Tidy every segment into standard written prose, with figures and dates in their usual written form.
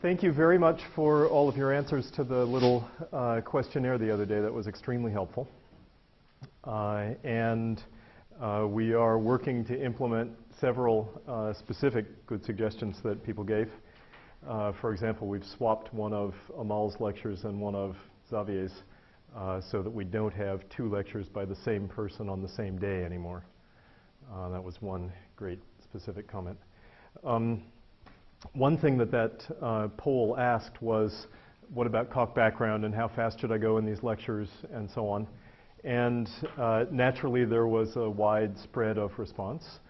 Thank you very much for all of your answers to the little questionnaire the other day. That was extremely helpful. We are working to implement several specific good suggestions that people gave. For example, we've swapped one of Amal's lectures and one of Xavier's so that we don't have two lectures by the same person on the same day anymore. That was one great specific comment. One thing that poll asked was, what about Coq background and how fast should I go in these lectures and so on? And naturally there was a wide spread of response.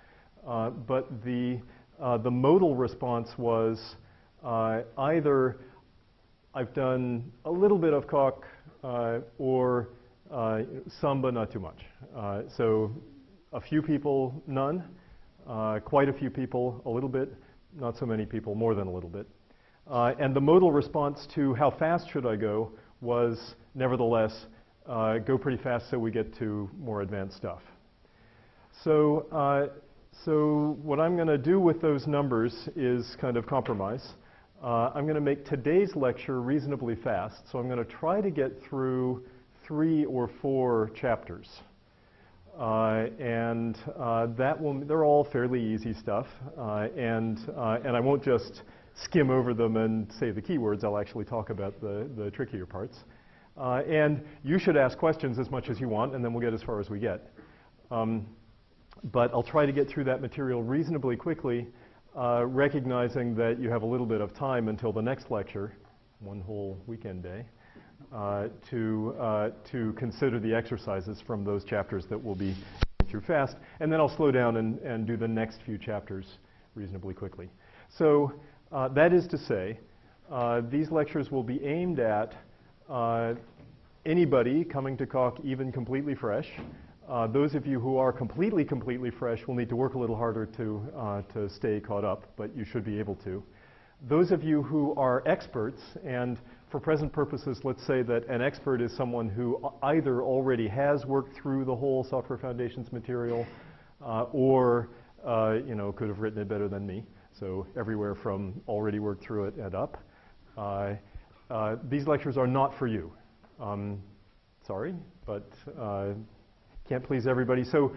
But the modal response was either I've done a little bit of Coq or some but not too much. So a few people, none. Quite a few people, a little bit. Not so many people, more than a little bit. And the modal response to how fast should I go was, nevertheless, go pretty fast so we get to more advanced stuff. So what I'm going to do with those numbers is kind of compromise. I'm going to make today's lecture reasonably fast, so I'm going to try to get through 3 or 4 chapters. They're all fairly easy stuff, and I won't just skim over them and say the keywords. I'll actually talk about the trickier parts. And you should ask questions as much as you want, and then we'll get as far as we get. But I'll try to get through that material reasonably quickly, recognizing that you have a little bit of time until the next lecture, one whole weekend day, to consider the exercises from those chapters that we'll be going through fast. And then I'll slow down and do the next few chapters reasonably quickly. So that is to say, these lectures will be aimed at anybody coming to Coq even completely fresh. Those of you who are completely fresh will need to work a little harder to stay caught up, but you should be able to. Those of you who are experts, and for present purposes, let's say that an expert is someone who either already has worked through the whole Software Foundations material or could have written it better than me. So everywhere from already worked through it and up. These lectures are not for you. Sorry, but can't please everybody. So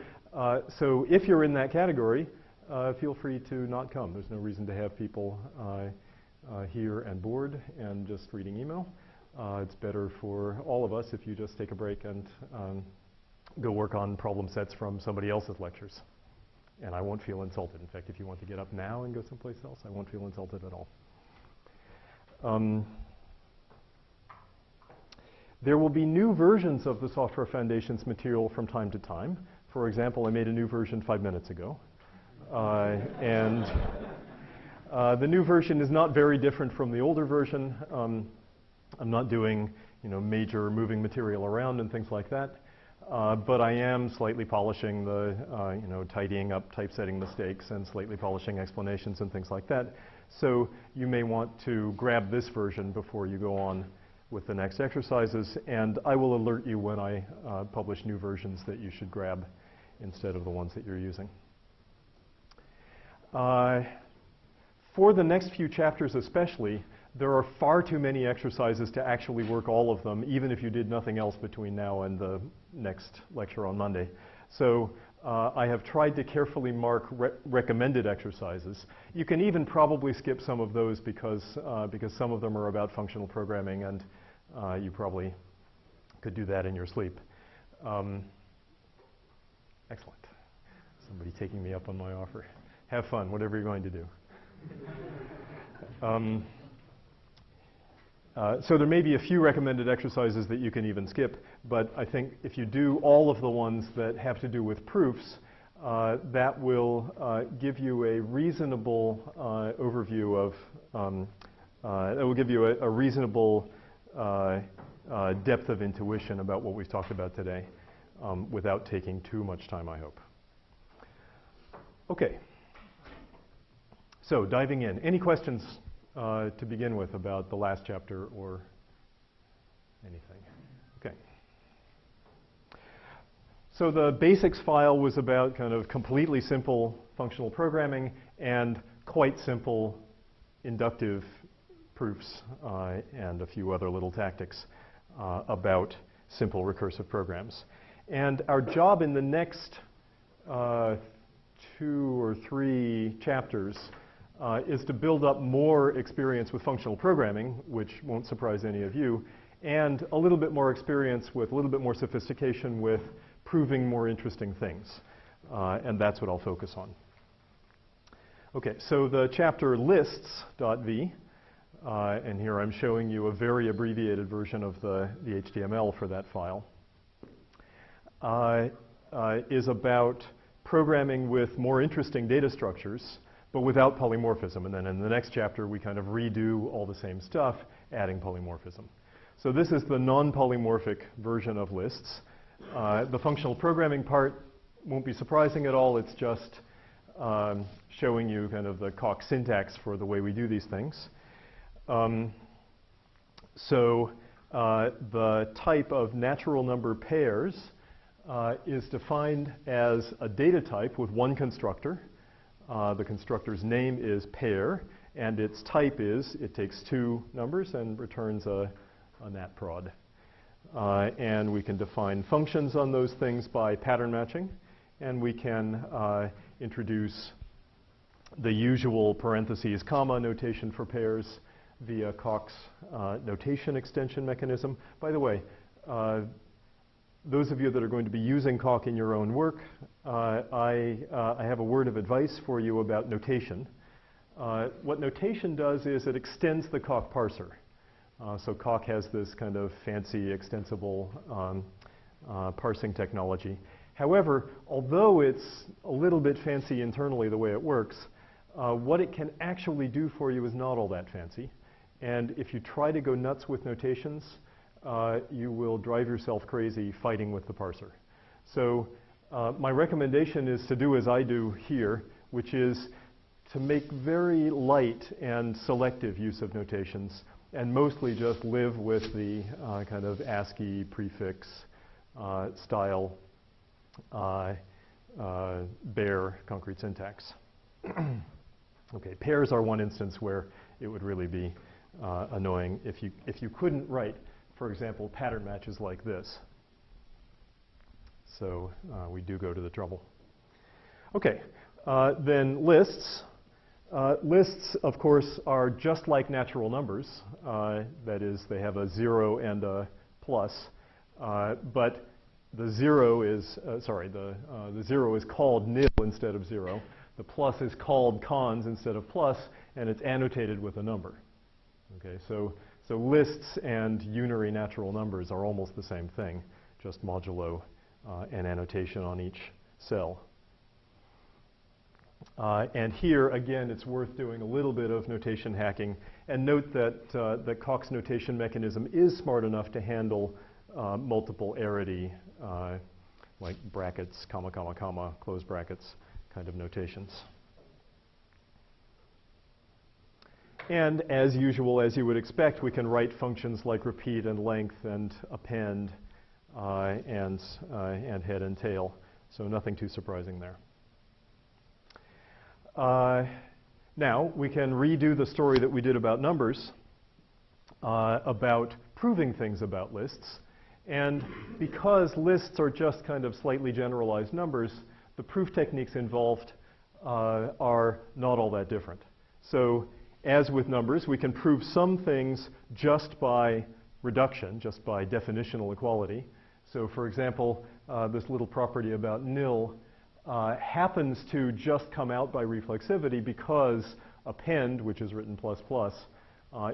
if you're in that category, feel free to not come. There's no reason to have people here and bored and just reading email. It's better for all of us if you just take a break and go work on problem sets from somebody else's lectures. And I won't feel insulted. In fact, if you want to get up now and go someplace else, I won't feel insulted at all. There will be new versions of the Software Foundations material from time to time. For example, I made a new version 5 minutes ago. The new version is not very different from the older version. I'm not doing major moving material around and things like that. But I am slightly polishing the, tidying up typesetting mistakes and slightly polishing explanations and things like that. So you may want to grab this version before you go on with the next exercises, and I will alert you when I publish new versions that you should grab instead of the ones that you're using. For the next few chapters especially, there are far too many exercises to actually work all of them, even if you did nothing else between now and the next lecture on Monday. So I have tried to carefully mark recommended exercises. You can even probably skip some of those because some of them are about functional programming, and you probably could do that in your sleep. Excellent. Somebody taking me up on my offer. Have fun, whatever you're going to do. So there may be a few recommended exercises that you can even skip, but I think if you do all of the ones that have to do with proofs, that will give you a reasonable overview of, it will give you a reasonable depth of intuition about what we've talked about today without taking too much time, I hope. Okay. So diving in, any questions to begin with about the last chapter or anything? Okay. So the basics file was about kind of completely simple functional programming and quite simple inductive proofs and a few other little tactics about simple recursive programs. And our job in the next 2 or 3 chapters is to build up more experience with functional programming, which won't surprise any of you, and a little bit more experience with a little bit more sophistication with proving more interesting things. And that's what I'll focus on. Okay, so the chapter lists.v, and here I'm showing you a very abbreviated version of the HTML for that file, is about programming with more interesting data structures, but without polymorphism. And then in the next chapter, we kind of redo all the same stuff, adding polymorphism. So this is the non-polymorphic version of lists. The functional programming part won't be surprising at all. It's just showing you kind of the Coq syntax for the way we do these things. The type of natural number pairs is defined as a data type with one constructor. The constructor's name is pair, and its type is it takes 2 numbers and returns a natprod. And we can define functions on those things by pattern matching, and we can introduce the usual parentheses, comma notation for pairs via Coq's notation extension mechanism. By the way, those of you that are going to be using Coq in your own work, I have a word of advice for you about notation. What notation does is it extends the Coq parser. So Coq has this kind of fancy, extensible parsing technology. However, although it's a little bit fancy internally the way it works, what it can actually do for you is not all that fancy. And if you try to go nuts with notations, you will drive yourself crazy fighting with the parser. So my recommendation is to do as I do here, which is to make very light and selective use of notations, and mostly just live with the kind of ASCII prefix style bare concrete syntax. Okay, pairs are one instance where it would really be annoying if you couldn't write, for example, pattern matches like this. So we do go to the trouble. Okay, then lists. Lists, of course, are just like natural numbers. That is, they have a 0 and a plus. But the 0 is, the 0 is called nil instead of 0. The plus is called cons instead of plus, and it's annotated with a number. Okay, so lists and unary natural numbers are almost the same thing, just modulo an annotation on each cell. And here, again, it's worth doing a little bit of notation hacking. And note that the Coq's notation mechanism is smart enough to handle multiple arity, like brackets, comma, comma, comma, close brackets kind of notations. And as usual, as you would expect, we can write functions like repeat and length and append and head and tail. So nothing too surprising there. Now, we can redo the story that we did about numbers, about proving things about lists. And because lists are just kind of slightly generalized numbers, the proof techniques involved are not all that different. So as with numbers, we can prove some things just by reduction, just by definitional equality. So for example, this little property about nil happens to just come out by reflexivity because append, which is written plus plus,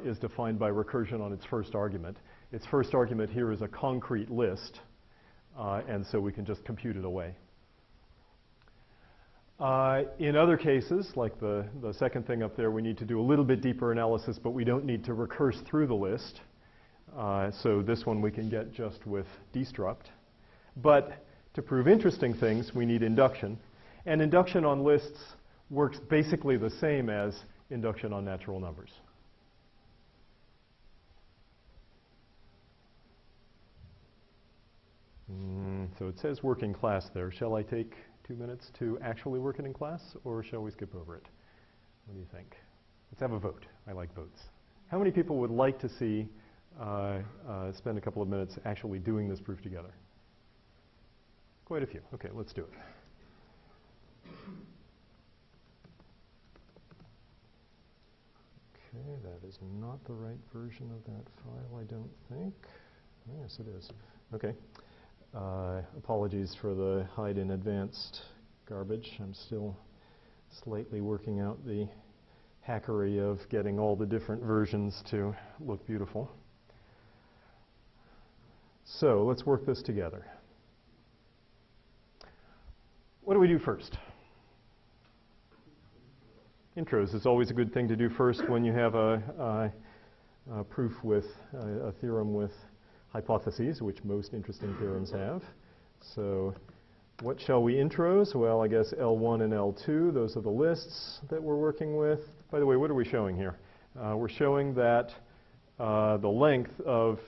is defined by recursion on its first argument. Its first argument here is a concrete list, and so we can just compute it away. In other cases, like the second thing up there, we need to do a little bit deeper analysis, but we don't need to recurse through the list. So this one we can get just with destruct. But to prove interesting things, we need induction. And induction on lists works basically the same as induction on natural numbers. So it says working class there. Shall I take 2 minutes to actually work it in class, or shall we skip over it? What do you think? Let's have a vote. I like votes. How many people would like to see spend a couple of minutes actually doing this proof together? Quite a few. Okay, let's do it. Okay, that is not the right version of that file, I don't think. Yes, it is. Okay. Apologies for the hide in advanced garbage. I'm still slightly working out the hackery of getting all the different versions to look beautiful. So let's work this together. What do we do first? Intros is always a good thing to do first when you have a proof with a theorem with hypotheses, which most interesting theorems have. So what shall we intros? Well, I guess L1 and L2, those are the lists that we're working with. By the way, what are we showing here? We're showing that the length of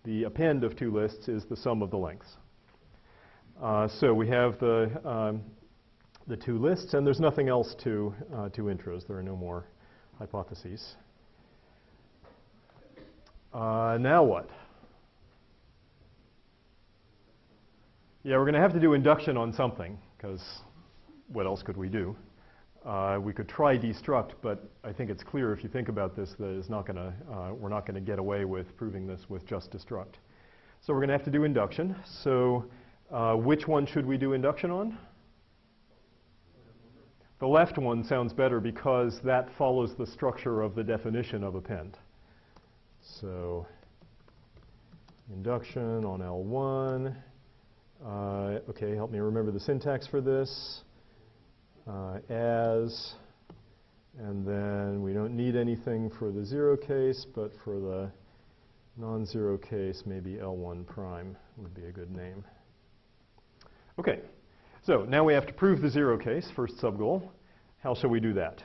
the append of two lists is the sum of the lengths. So we have the two lists, and there's nothing else to intros. There are no more hypotheses. Now what? Yeah, we're going to have to do induction on something, because what else could we do? We could try destruct, but I think it's clear if you think about this that it's not going to, we're not going to get away with proving this with just destruct. So we're going to have to do induction. So which one should we do induction on? The left one sounds better because that follows the structure of the definition of append. So induction on L1. Okay, help me remember the syntax for this. As, and then we don't need anything for the zero case, but for the non-zero case, maybe L1 prime would be a good name. Okay, so now we have to prove the zero case, first subgoal. How shall we do that?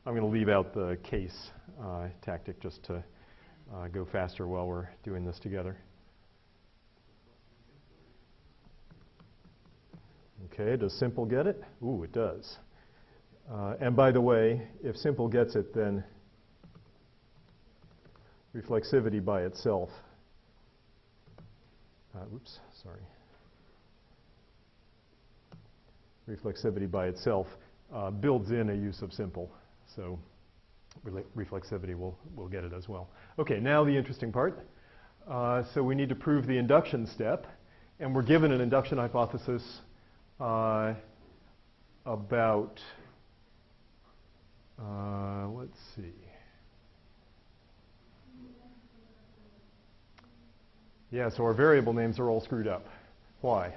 I'm going to leave out the case tactic just to go faster while we're doing this together. Okay, does simple get it? Ooh, it does. And by the way, if simple gets it, then reflexivity by itself. Oops, sorry. Reflexivity by itself builds in a use of simple. So reflexivity will get it as well. Okay, now the interesting part. So we need to prove the induction step. And we're given an induction hypothesis about, let's see. Yeah, so our variable names are all screwed up. Why?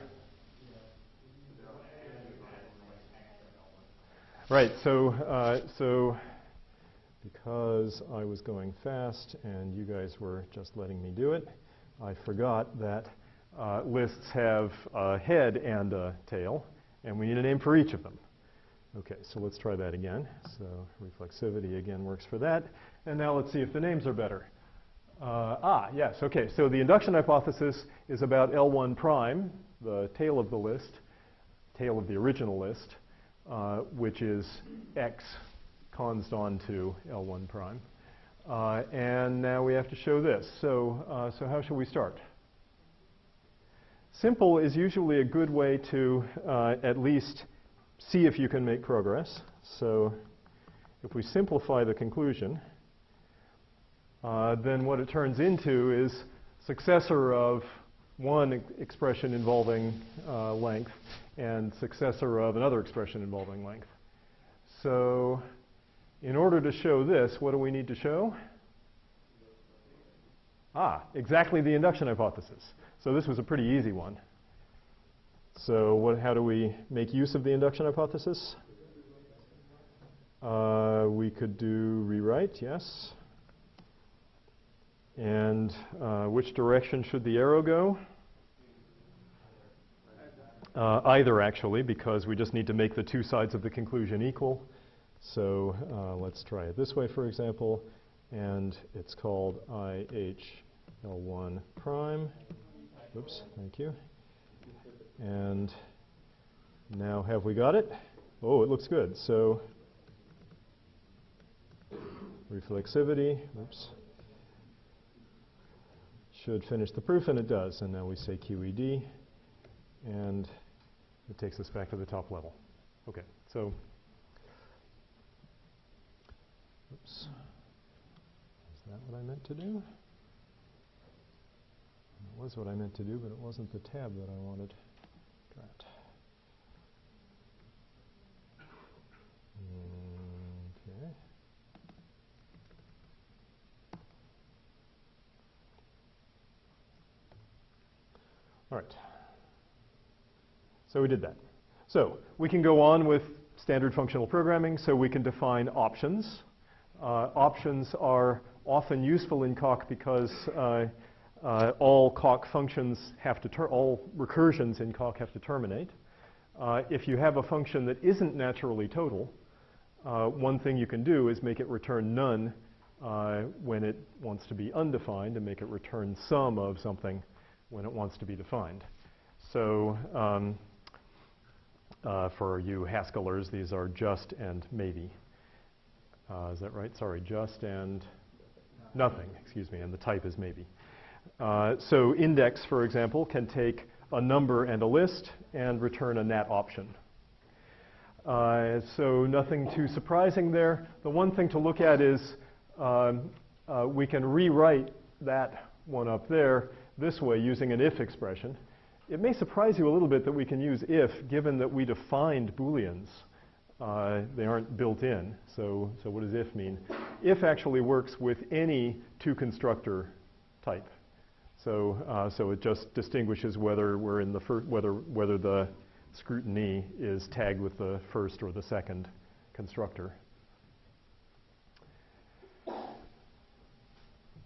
Right, so because I was going fast and you guys were just letting me do it, I forgot that lists have a head and a tail, and we need a name for each of them. Okay, so let's try that again. So reflexivity again works for that. And now let's see if the names are better. Yes, okay, so the induction hypothesis is about L1 prime, the tail of the list, tail of the original list, which is X consed onto L1 prime. And now we have to show this. So, so how shall we start? Simple is usually a good way to at least see if you can make progress. So if we simplify the conclusion, then what it turns into is successor of one expression involving length and successor of another expression involving length. So in order to show this, what do we need to show? Exactly the induction hypothesis. So this was a pretty easy one. So how do we make use of the induction hypothesis? We could do rewrite, yes. And which direction should the arrow go? Either, actually, because we just need to make the two sides of the conclusion equal. So let's try it this way, for example. And it's called IHL1 prime. Oops, thank you. And now have we got it? Oh, it looks good. So reflexivity, oops, should finish the proof, and it does. And now we say QED, and it takes us back to the top level. Okay, so, oops, is that what I meant to do? It was what I meant to do, but it wasn't the tab that I wanted. Drat. Okay. All right. So we did that. So we can go on with standard functional programming. So we can define options. Options are often useful in Coq because all Coq functions have to all recursions in Coq have to terminate. If you have a function that isn't naturally total, one thing you can do is make it return none when it wants to be undefined, and make it return some of something when it wants to be defined. So for you Haskellers, these are just and maybe. Is that right? Sorry, just and nothing, excuse me, and the type is maybe. So index, for example, can take a number and a list and return a nat option. So nothing too surprising there. The one thing to look at is we can rewrite that one up there this way using an if expression. It may surprise you a little bit that we can use if, given that we defined Booleans. They aren't built in. So what does if mean? If actually works with any two-constructor type. So it just distinguishes whether we're in the whether the scrutiny is tagged with the first or the second constructor.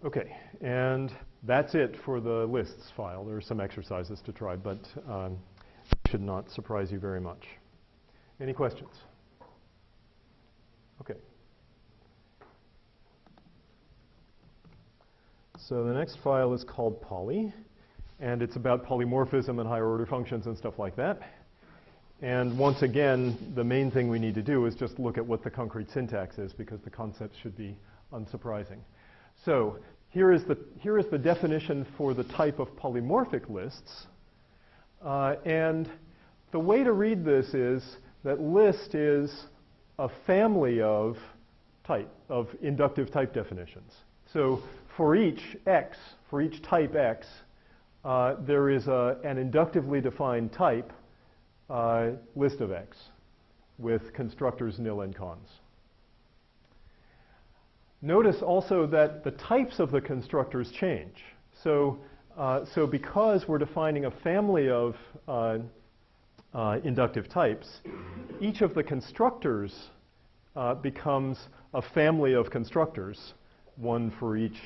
Okay, and that's it for the lists file. There are some exercises to try, but should not surprise you very much. Any questions? Okay. So the next file is called poly, and it's about polymorphism and higher order functions and stuff like that. And once again, the main thing we need to do is just look at what the concrete syntax is, because the concepts should be unsurprising. So here is the definition for the type of polymorphic lists. And the way to read this is that list is a family of inductive type definitions. So for each x, for each type x, there is an inductively defined type list of x with constructors nil and cons. Notice also that the types of the constructors change. So because we're defining a family of inductive types, each of the constructors becomes a family of constructors, one for each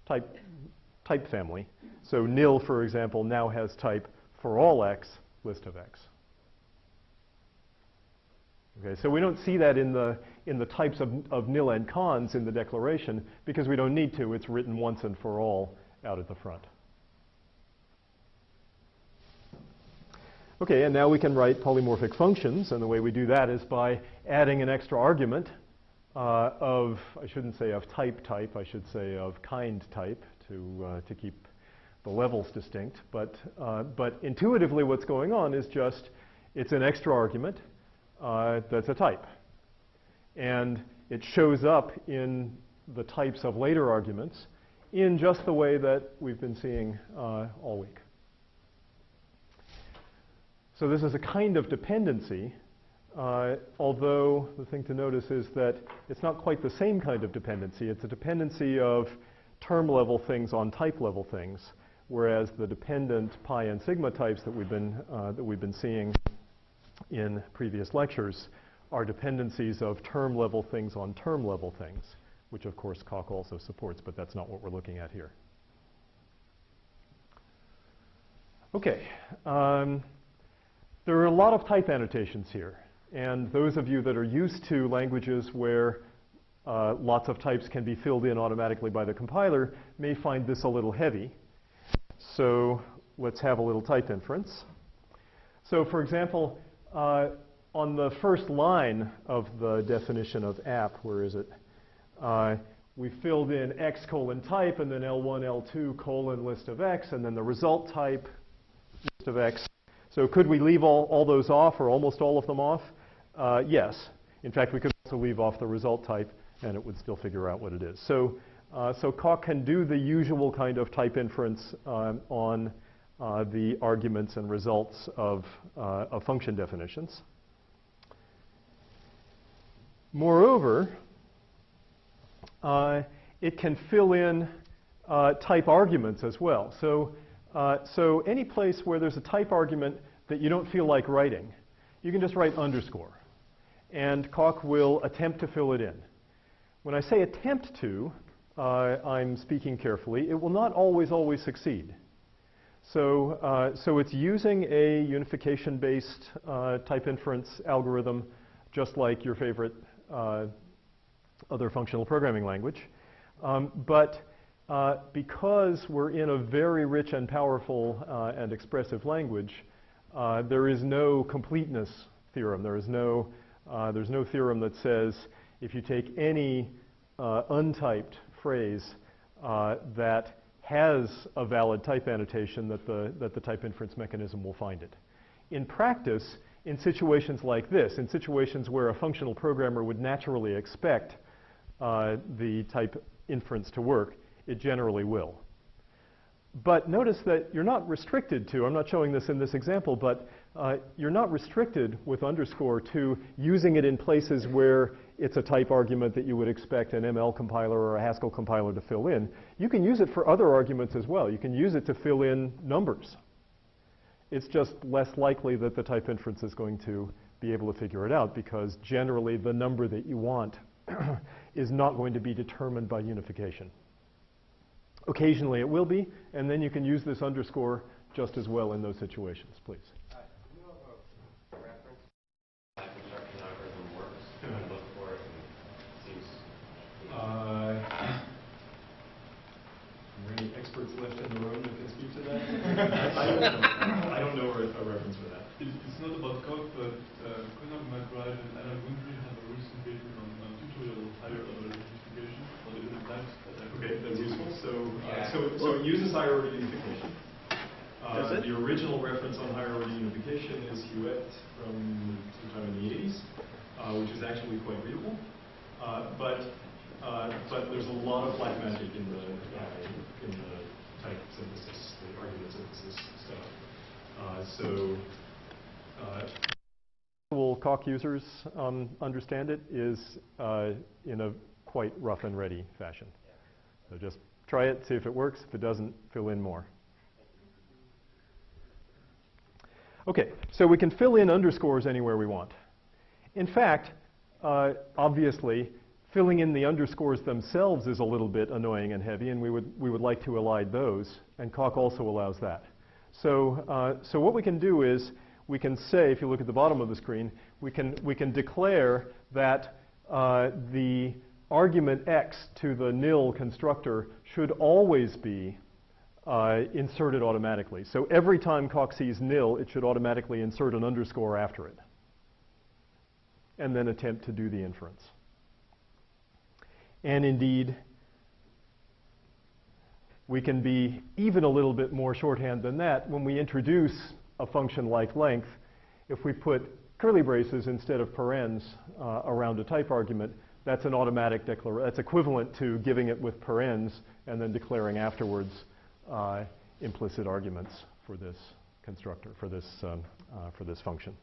type family. So nil, for example, now has type for all x, list of x. Okay, so we don't see that in the types of nil and cons in the declaration because we don't need to. It's written once and for all out at the front. Okay, and now we can write polymorphic functions, and the way we do that is by adding an extra argument I shouldn't say of type, I should say of kind type to keep the levels distinct. But intuitively what's going on is just it's an extra argument that's a type. And it shows up in the types of later arguments in just the way that we've been seeing all week. So this is a kind of dependency, although the thing to notice is that it's not quite the same kind of dependency. It's a dependency of term level things on type level things, whereas the dependent pi and sigma types that we've been seeing in previous lectures are dependencies of term level things on term level things, which of course Coq also supports, but that's not what we're looking at here. Okay. There are a lot of type annotations here, and those of you that are used to languages where lots of types can be filled in automatically by the compiler may find this a little heavy. So let's have a little type inference. So for example, on the first line of the definition of app, where is it? we filled in x colon type, and then L1, L2 colon list of x, and then the result type list of x. So could we leave all those off, or almost all of them off? Yes. In fact, we could also leave off the result type, and it would still figure out what it is. So Coq can do the usual kind of type inference on the arguments and results of function definitions. Moreover, it can fill in type arguments as well. So any place where there's a type argument that you don't feel like writing, you can just write underscore. And Coq will attempt to fill it in. When I say attempt to, I'm speaking carefully. It will not always succeed. So it's using a unification-based type inference algorithm, just like your favorite other functional programming language. But because we're in a very rich and powerful and expressive language, there is no completeness theorem. There's no theorem that says if you take any untyped phrase that has a valid type annotation that the type inference mechanism will find it. In practice, in situations like this, in situations where a functional programmer would naturally expect the type inference to work, it generally will. But notice that you're not restricted to, I'm not showing this in this example, but you're not restricted with underscore to using it in places where it's a type argument that you would expect an ML compiler or a Haskell compiler to fill in. You can use it for other arguments as well. You can use it to fill in numbers. It's just less likely that the type inference is going to be able to figure it out, because generally the number that you want is not going to be determined by unification. Occasionally it will be, and then you can use this underscore just as well in those situations, please. Do you have a reference how the construction algorithm works? Can I look for it? And it seems. Are there any experts left in the room that can speak to that? I don't know a reference for that. It's not about code, but Conor McBride and Alan Wintry have a recent paper on tutorial higher order unification for the different types. Okay, that's useful. So it uses higher order unification. The original reference on higher order unification is Huet from sometime in the 80s, which is actually quite readable. But there's a lot of black magic in the type synthesis, the argument synthesis stuff. Coq users understand it is in a quite rough and ready fashion. So just try it, see if it works. If it doesn't, fill in more. Okay, so we can fill in underscores anywhere we want. In fact, obviously, filling in the underscores themselves is a little bit annoying and heavy, and we would like to elide those, and Coq also allows that. So what we can do is we can say, if you look at the bottom of the screen, we can declare that the argument x to the nil constructor should always be inserted automatically. So every time Coq sees nil, it should automatically insert an underscore after it, and then attempt to do the inference. And indeed, we can be even a little bit more shorthand than that. When we introduce a function like length, if we put curly braces instead of parens around a type argument, that's an automatic declaration. That's equivalent to giving it with parens and then declaring afterwards implicit arguments for this constructor, for this function.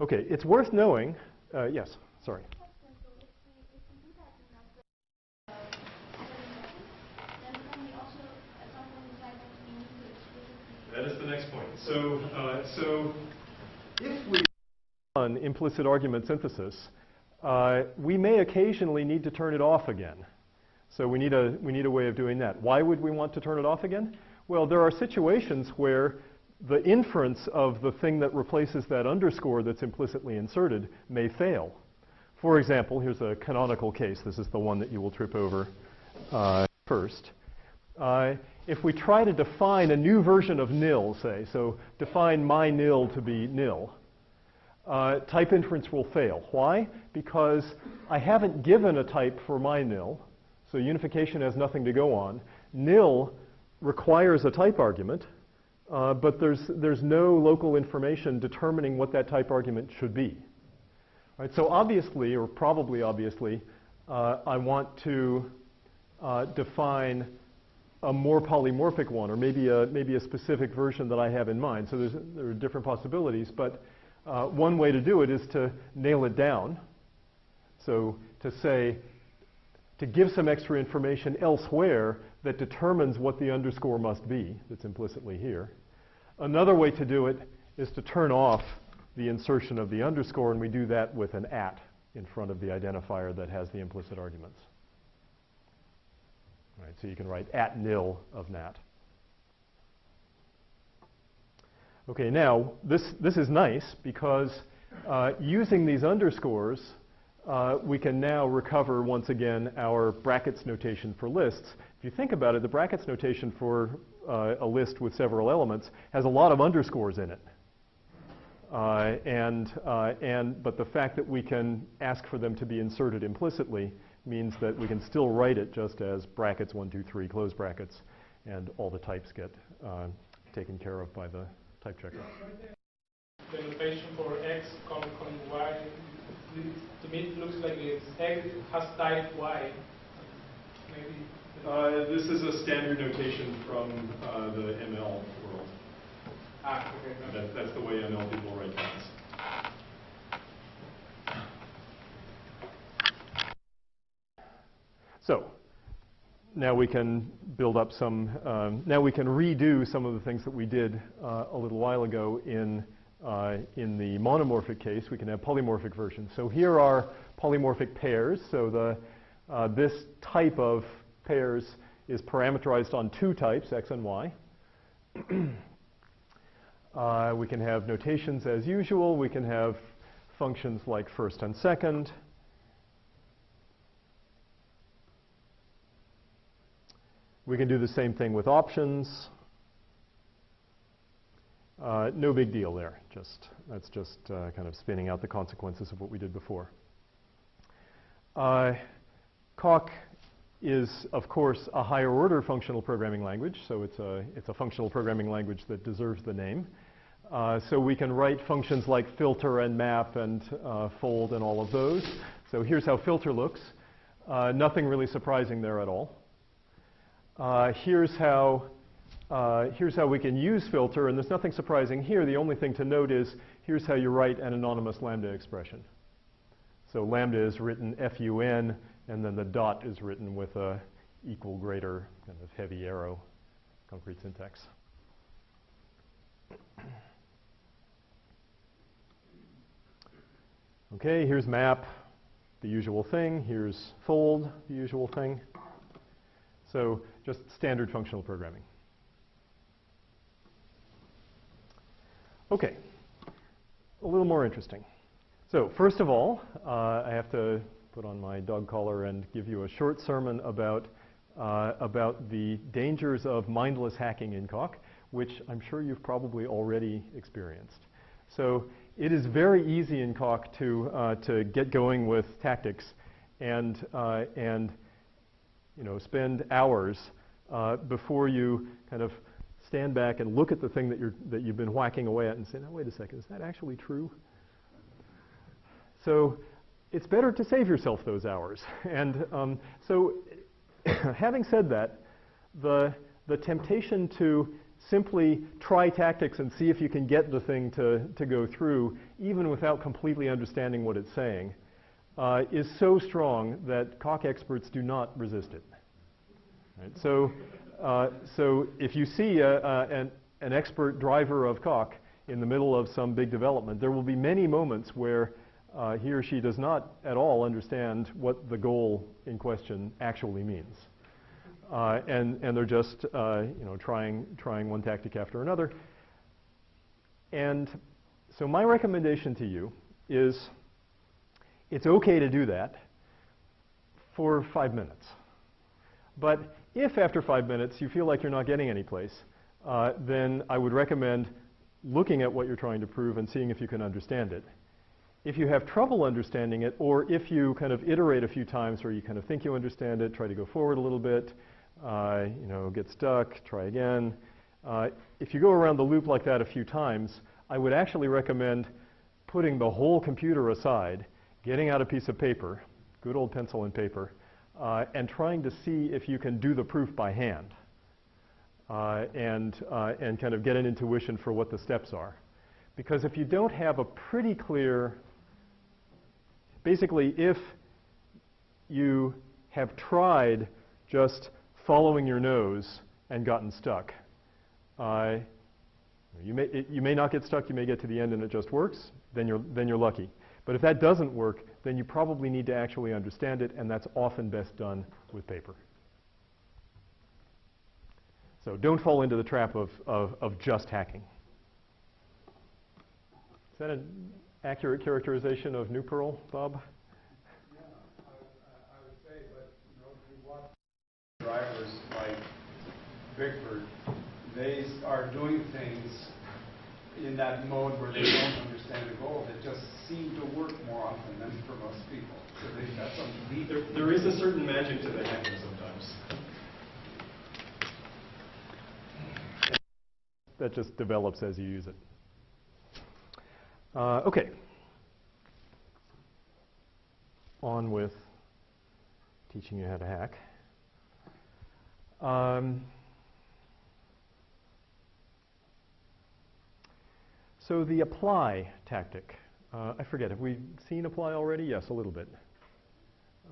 Okay, it's worth knowing. Yes, sorry. That is the next point. So if we run implicit argument synthesis, we may occasionally need to turn it off again. So we need a way of doing that. Why would we want to turn it off again? Well, there are situations where the inference of the thing that replaces that underscore that's implicitly inserted may fail. For example, here's a canonical case. This is the one that you will trip over first. If we try to define a new version of nil, say, so define my nil to be nil, type inference will fail. Why? Because I haven't given a type for my nil. So unification has nothing to go on. Nil requires a type argument, but there's no local information determining what that type argument should be. Right? So obviously, or probably obviously, I want to define a more polymorphic one, or maybe a specific version that I have in mind. So there are different possibilities, but one way to do it is to nail it down. So to say, to give some extra information elsewhere that determines what the underscore must be, that's implicitly here. Another way to do it is to turn off the insertion of the underscore, and we do that with an at in front of the identifier that has the implicit arguments. Right, so you can write at nil of nat. Okay, now this is nice because using these underscores, we can now recover once again our brackets notation for lists. If you think about it, the brackets notation for a list with several elements has a lot of underscores in it. But the fact that we can ask for them to be inserted implicitly means that we can still write it just as brackets 1, 2, 3, close brackets, and all the types get taken care of by the type checker. The notation for x, y, to me it looks like it's x has type y. Maybe. This is a standard notation from the ML world. Okay. That's the way ML people write things. So now we can build up some, now we can redo some of the things that we did a little while ago in the monomorphic case. We can have polymorphic versions. So here are polymorphic pairs. So this type of pairs is parameterized on two types, x and y. We can have notations as usual. We can have functions like first and second. We can do the same thing with options. No big deal there. That's just kind of spinning out the consequences of what we did before. Coq is, of course, a higher order functional programming language, so it's a functional programming language that deserves the name. So we can write functions like filter and map and fold and all of those. So here's how filter looks. Nothing really surprising there at all. Here's how we can use filter, and there's nothing surprising here. The only thing to note is here's how you write an anonymous lambda expression. So lambda is written FUN, and then the dot is written with a equal greater kind of heavy arrow concrete syntax. Okay, here's map, the usual thing. Here's fold, the usual thing. So just standard functional programming. Okay, a little more interesting. So first of all, I have to put on my dog collar and give you a short sermon about the dangers of mindless hacking in Coq, which I'm sure you've probably already experienced. So it is very easy in Coq to get going with tactics and spend hours before you kind of stand back and look at the thing that you've been whacking away at and say, now wait a second, is that actually true? So it's better to save yourself those hours. And so having said that, the temptation to simply try tactics and see if you can get the thing to go through, even without completely understanding what it's saying, is so strong that Coq experts do not resist it. Right? So if you see an expert driver of Coq in the middle of some big development, there will be many moments where he or she does not at all understand what the goal in question actually means. And they're just trying one tactic after another. And so my recommendation to you is it's okay to do that for 5 minutes. But if after 5 minutes you feel like you're not getting any place, then I would recommend looking at what you're trying to prove and seeing if you can understand it. If you have trouble understanding it, or if you kind of iterate a few times or you kind of think you understand it, try to go forward a little bit, get stuck, try again. If you go around the loop like that a few times, I would actually recommend putting the whole computer aside, getting out a piece of paper, good old pencil and paper, and trying to see if you can do the proof by hand and kind of get an intuition for what the steps are. Because if you don't have a pretty clear, basically if you have tried just following your nose and gotten stuck, you may not get stuck, you may get to the end and it just works, then you're lucky. But if that doesn't work, then you probably need to actually understand it, and that's often best done with paper. So don't fall into the trap of just hacking. Is that an accurate characterization of New Perl, Bob? Yeah, I would say, but if you watch drivers like Bickford, they are doing things in that mode where they don't understand the goal that just seem to work more often than for most people. So they've got some deep. There is a certain magic to the hacking sometimes. That just develops as you use it. Okay. On with teaching you how to hack. So the apply tactic. I forget, have we seen apply already? Yes, a little bit.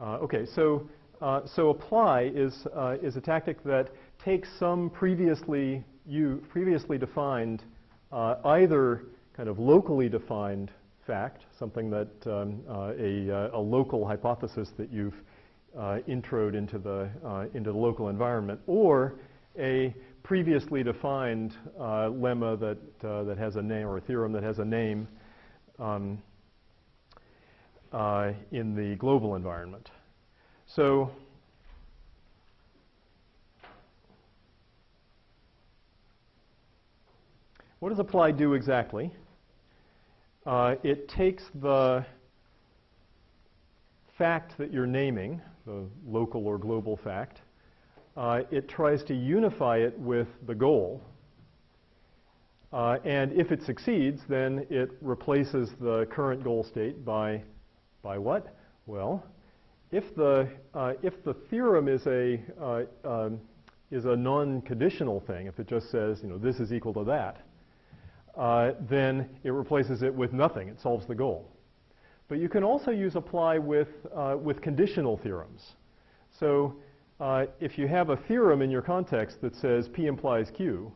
Okay, so apply is a tactic that takes some previously defined, either kind of locally defined fact, something that a local hypothesis that you've introed into the local environment, or a previously defined lemma that has a name, or a theorem that has a name in the global environment. So what does apply do exactly? It takes the fact that you're naming, the local or global fact, it tries to unify it with the goal. And if it succeeds, then it replaces the current goal state by what? Well, if the theorem is a non-conditional thing, if it just says, this is equal to that, then it replaces it with nothing. It solves the goal. But you can also use apply with conditional theorems. So if you have a theorem in your context that says P implies Q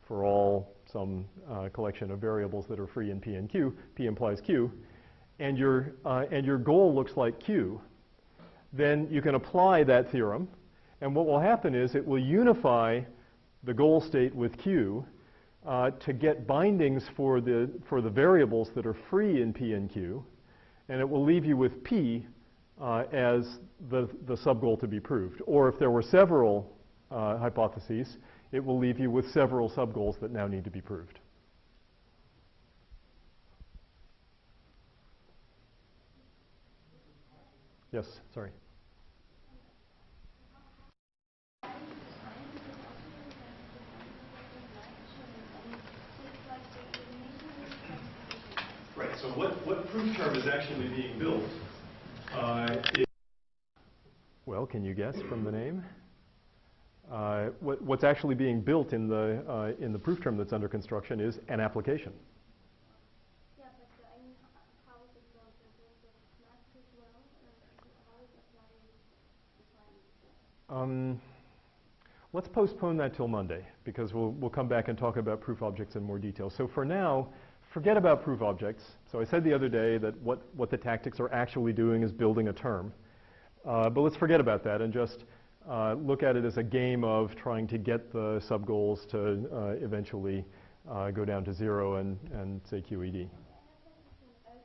for all some collection of variables that are free in P and Q, P implies Q, and your goal looks like Q, then you can apply that theorem, and what will happen is it will unify the goal state with Q to get bindings for the variables that are free in P and Q, and it will leave you with P as the subgoal to be proved. Or if there were several hypotheses, it will leave you with several subgoals that now need to be proved. Yes, sorry. Right, so what proof term is actually being built? Well, can you guess from the name? What's actually being built in the proof term that's under construction is an application. Yeah, but I mean, how is it built? Is it mapped as well? How is applied defined? Let's postpone that till Monday, because we'll come back and talk about proof objects in more detail. So for now, forget about proof objects. So I said the other day that what the tactics are actually doing is building a term. But let's forget about that and just look at it as a game of trying to get the subgoals to eventually go down to 0 and say QED. Are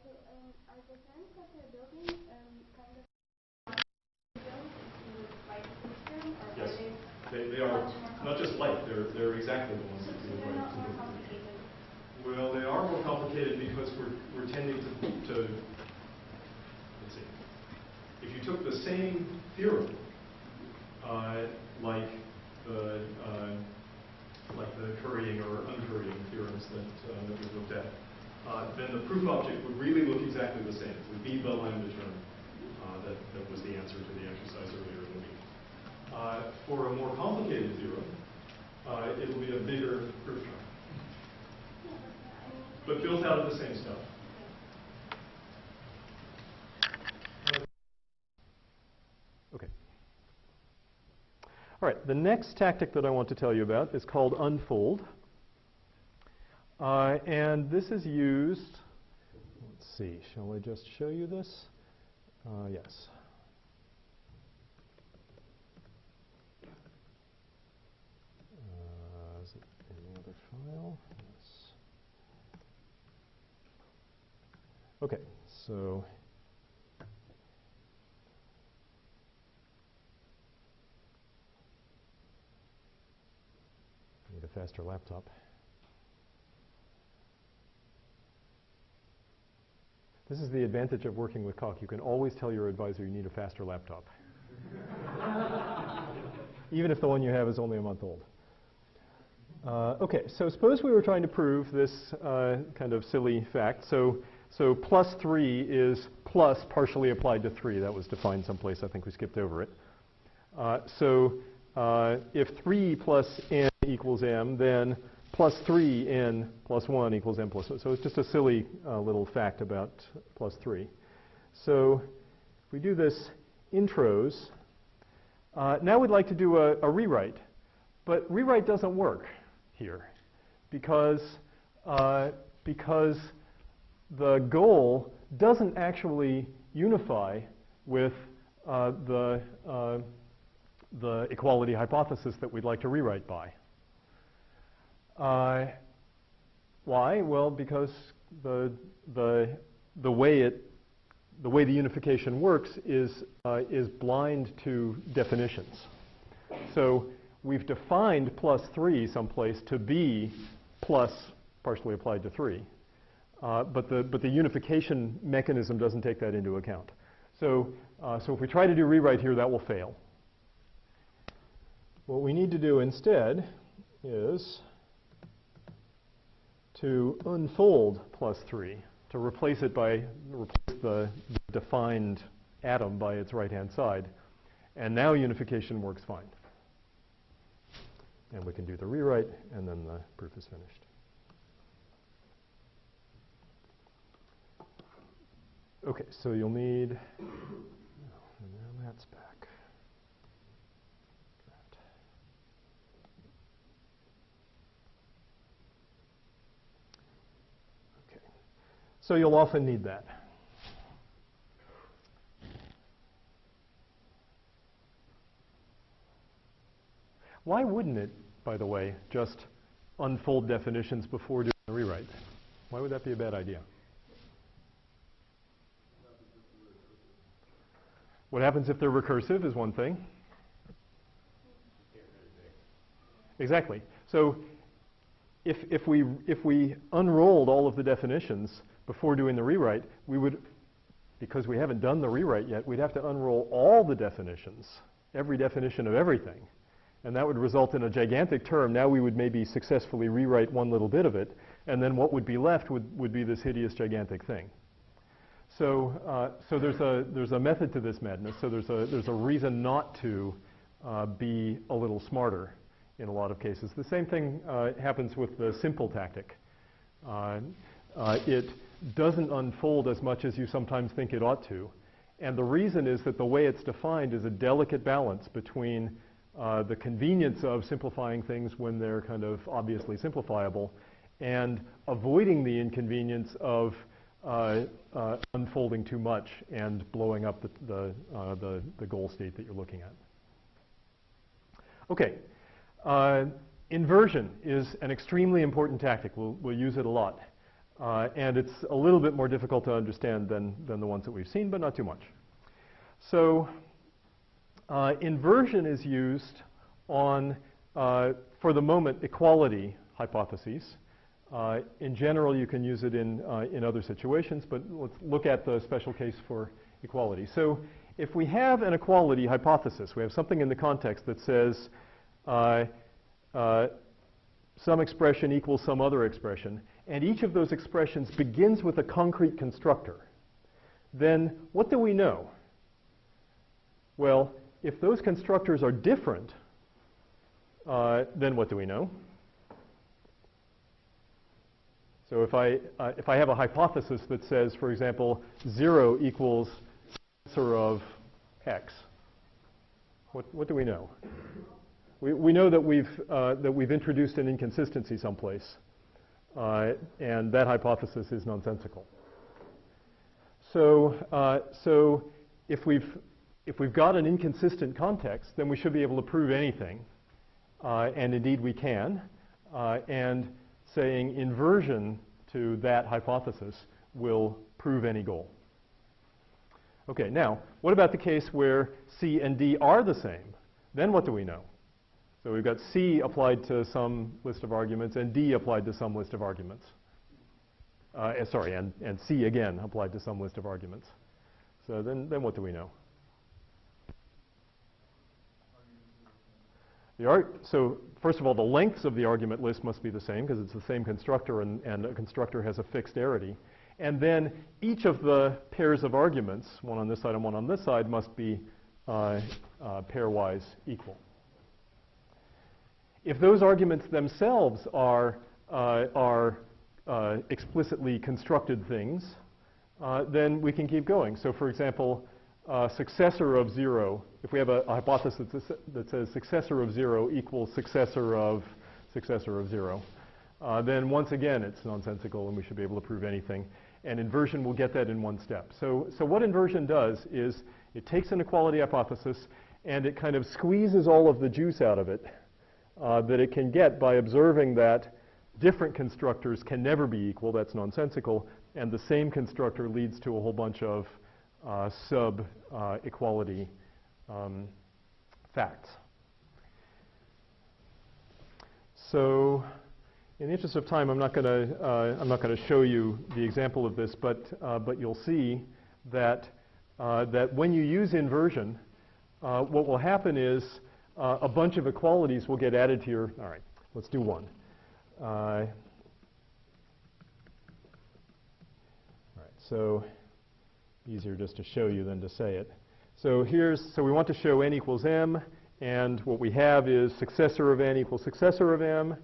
the terms that they're building kind of built into like the system, or Yes, are they are not just light. They're exactly the ones that they're not more complicated? Well, they are more complicated because we're tending to, let's see, if you took the same theorem, like the currying or uncurrying theorems that we looked at, then the proof object would really look exactly the same. It would be the lambda term that was the answer to the exercise earlier in the week. For a more complicated theorem, it will be a bigger proof term, but built out of the same stuff. Okay. All right, the next tactic that I want to tell you about is called unfold. And this is used, let's see, shall I just show you this? Yes. Is it in the other file? Yes. Okay, so I need a faster laptop. This is the advantage of working with Coq. You can always tell your advisor you need a faster laptop, even if the one you have is only a month old. Okay, so suppose we were trying to prove this kind of silly fact. So plus 3 is plus partially applied to 3. That was defined someplace. I think we skipped over it. If 3 plus n equals m, then plus 3n plus 1 equals n plus 1. So it's just a silly little fact about plus 3. So if we do this intros, now we'd like to do a rewrite. But rewrite doesn't work here because the goal doesn't actually unify with the equality hypothesis that we'd like to rewrite by. Why? Well, because the way the unification works is blind to definitions. So we've defined plus 3 someplace to be plus partially applied to 3, but the unification mechanism doesn't take that into account. So if we try to do rewrite here, that will fail. What we need to do instead is to unfold plus 3, to replace the defined atom by its right-hand side. And now unification works fine. And we can do the rewrite, and then the proof is finished. Okay, so you'll need, and now that's back. So you'll often need that. Why wouldn't it, by the way, just unfold definitions before doing the rewrite? Why would that be a bad idea? What happens if they're recursive is one thing. Exactly. So if we unrolled all of the definitions before doing the rewrite, we would, because we haven't done the rewrite yet, we'd have to unroll all the definitions, every definition of everything. And that would result in a gigantic term. Now we would maybe successfully rewrite one little bit of it, and then what would be left would be this hideous gigantic thing. So there's a method to this madness. So there's a reason not to be a little smarter in a lot of cases. The same thing happens with the simple tactic. It doesn't unfold as much as you sometimes think it ought to. And the reason is that the way it's defined is a delicate balance between the convenience of simplifying things when they're kind of obviously simplifiable and avoiding the inconvenience of unfolding too much and blowing up the goal state that you're looking at. Okay. Inversion is an extremely important tactic. We'll use it a lot. And it's a little bit more difficult to understand than the ones that we've seen, but not too much. So inversion is used on, for the moment, equality hypotheses. In general, you can use it in other situations, but let's look at the special case for equality. So if we have an equality hypothesis, we have something in the context that says some expression equals some other expression, and each of those expressions begins with a concrete constructor, then what do we know? Well, if those constructors are different, then what do we know? So if I have a hypothesis that says, for example, 0 equals successor of x, what do we know? We know that we've introduced an inconsistency someplace, and that hypothesis is nonsensical. So if we've got an inconsistent context, then we should be able to prove anything, and indeed we can. And saying inversion to that hypothesis will prove any goal. Okay, now, what about the case where C and D are the same? Then what do we know? So we've got C applied to some list of arguments and D applied to some list of arguments. And C again applied to some list of arguments. So then what do we know? So first of all, the lengths of the argument list must be the same because it's the same constructor and a constructor has a fixed arity. And then each of the pairs of arguments, one on this side and one on this side, must be pairwise equal. If those arguments themselves are explicitly constructed things, then we can keep going. So for example, successor of 0, if we have a hypothesis that says successor of 0 equals successor of 0, then once again it's nonsensical and we should be able to prove anything. And inversion will get that in one step. So what inversion does is it takes an equality hypothesis and it kind of squeezes all of the juice out of it that it can get by observing that different constructors can never be equal, that's nonsensical, and the same constructor leads to a whole bunch of sub-equality facts. So, in the interest of time, I'm not going to show you the example of this, but you'll see that that when you use inversion, what will happen is a bunch of equalities will get added to your. All right, let's do one. All right, so. Easier just to show you than to say it. So we want to show n equals m, and what we have is successor of n equals successor of m.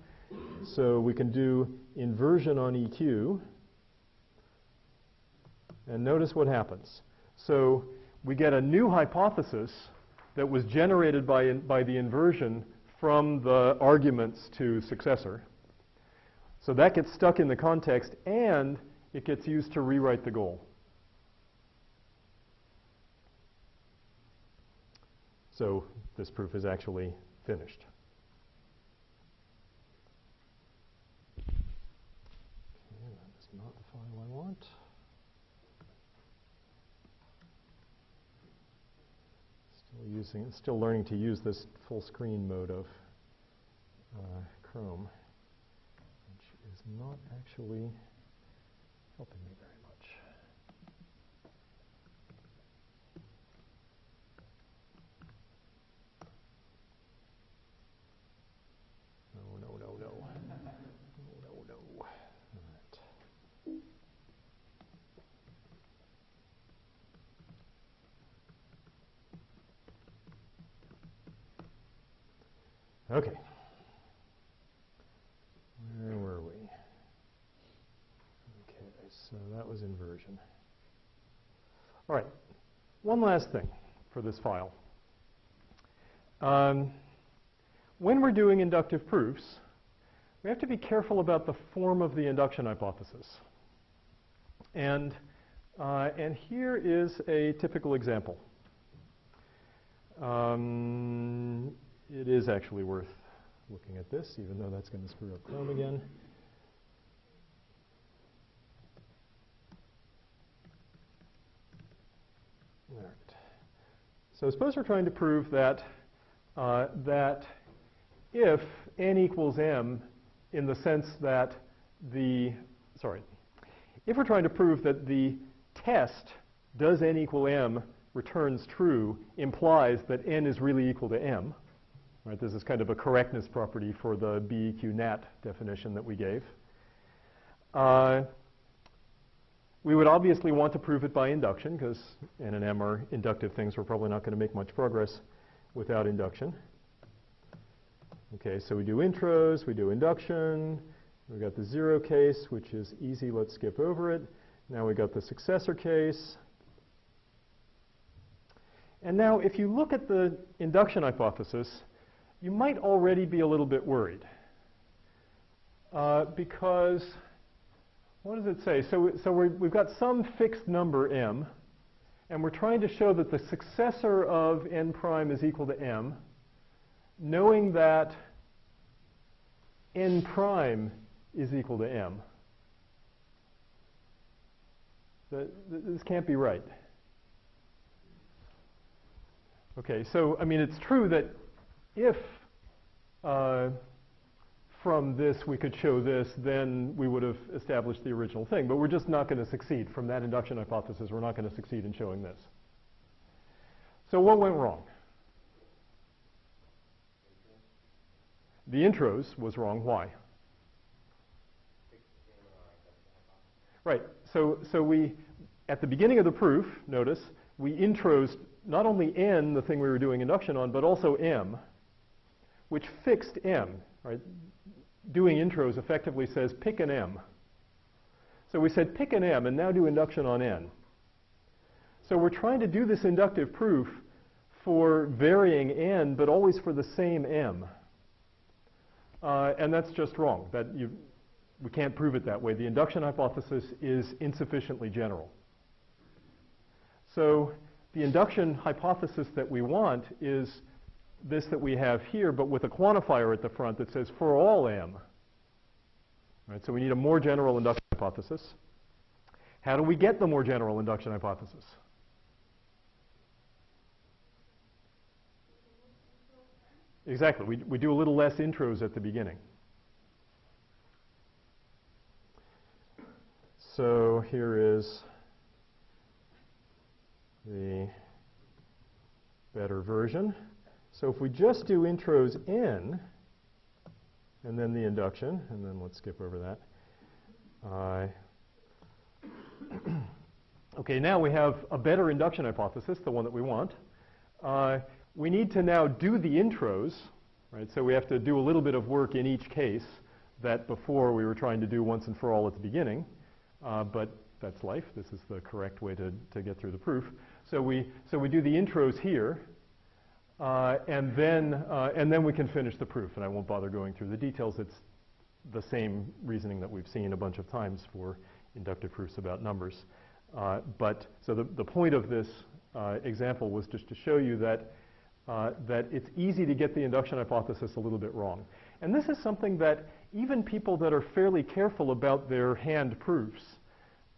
So we can do inversion on EQ, and notice what happens. So we get a new hypothesis that was generated by the inversion from the arguments to successor. So that gets stuck in the context, and it gets used to rewrite the goal. So this proof is actually finished. Okay, that is not the file I want. Still learning to use this full screen mode of Chrome, which is not actually helping me very much. No. All right. Okay. Where were we? Okay, so that was inversion. All right. One last thing for this file. When we're doing inductive proofs, we have to be careful about the form of the induction hypothesis. And here is a typical example. It is actually worth looking at this, even though that's going to screw up Chrome again. All right. So suppose we're trying to prove that that if n equals m, in the sense that if we're trying to prove that the test, does n equal m, returns true, implies that n is really equal to m, right? This is kind of a correctness property for the BEQ NAT definition that we gave. We would obviously want to prove it by induction, because n and m are inductive things. We're probably not going to make much progress without induction. Okay, so we do intros, we do induction. We've got the zero case, which is easy. Let's skip over it. Now we got the successor case. And now if you look at the induction hypothesis, you might already be a little bit worried. Because, what does it say? So we've got some fixed number m, and we're trying to show that the successor of n prime is equal to m, knowing that n prime is equal to m. This can't be right. Okay, so I mean, it's true that if from this we could show this, then we would have established the original thing. But we're just not going to succeed. From that induction hypothesis, we're not going to succeed in showing this. So what went wrong? The intros was wrong. Why? Right. So we, at the beginning of the proof, notice, we intros not only n, the thing we were doing induction on, but also m, which fixed m, right? Doing intros effectively says pick an m. So we said pick an m and now do induction on n. So we're trying to do this inductive proof for varying n, but always for the same m. And that's just wrong. We can't prove it that way. The induction hypothesis is insufficiently general. So the induction hypothesis that we want is this that we have here, but with a quantifier at the front that says for all m. Right, so we need a more general induction hypothesis. How do we get the more general induction hypothesis? Exactly. We do a little less intros at the beginning. So here is the better version. So if we just do intros n, and then the induction, and then let's skip over that. Okay, now we have a better induction hypothesis, the one that we want. We need to now do the intros, right? So we have to do a little bit of work in each case that before we were trying to do once and for all at the beginning. But that's life. This is the correct way to get through the proof. So we do the intros here. And then we can finish the proof, and I won't bother going through the details. It's the same reasoning that we've seen a bunch of times for inductive proofs about numbers. So the point of this example was just to show you that it's easy to get the induction hypothesis a little bit wrong. And this is something that even people that are fairly careful about their hand proofs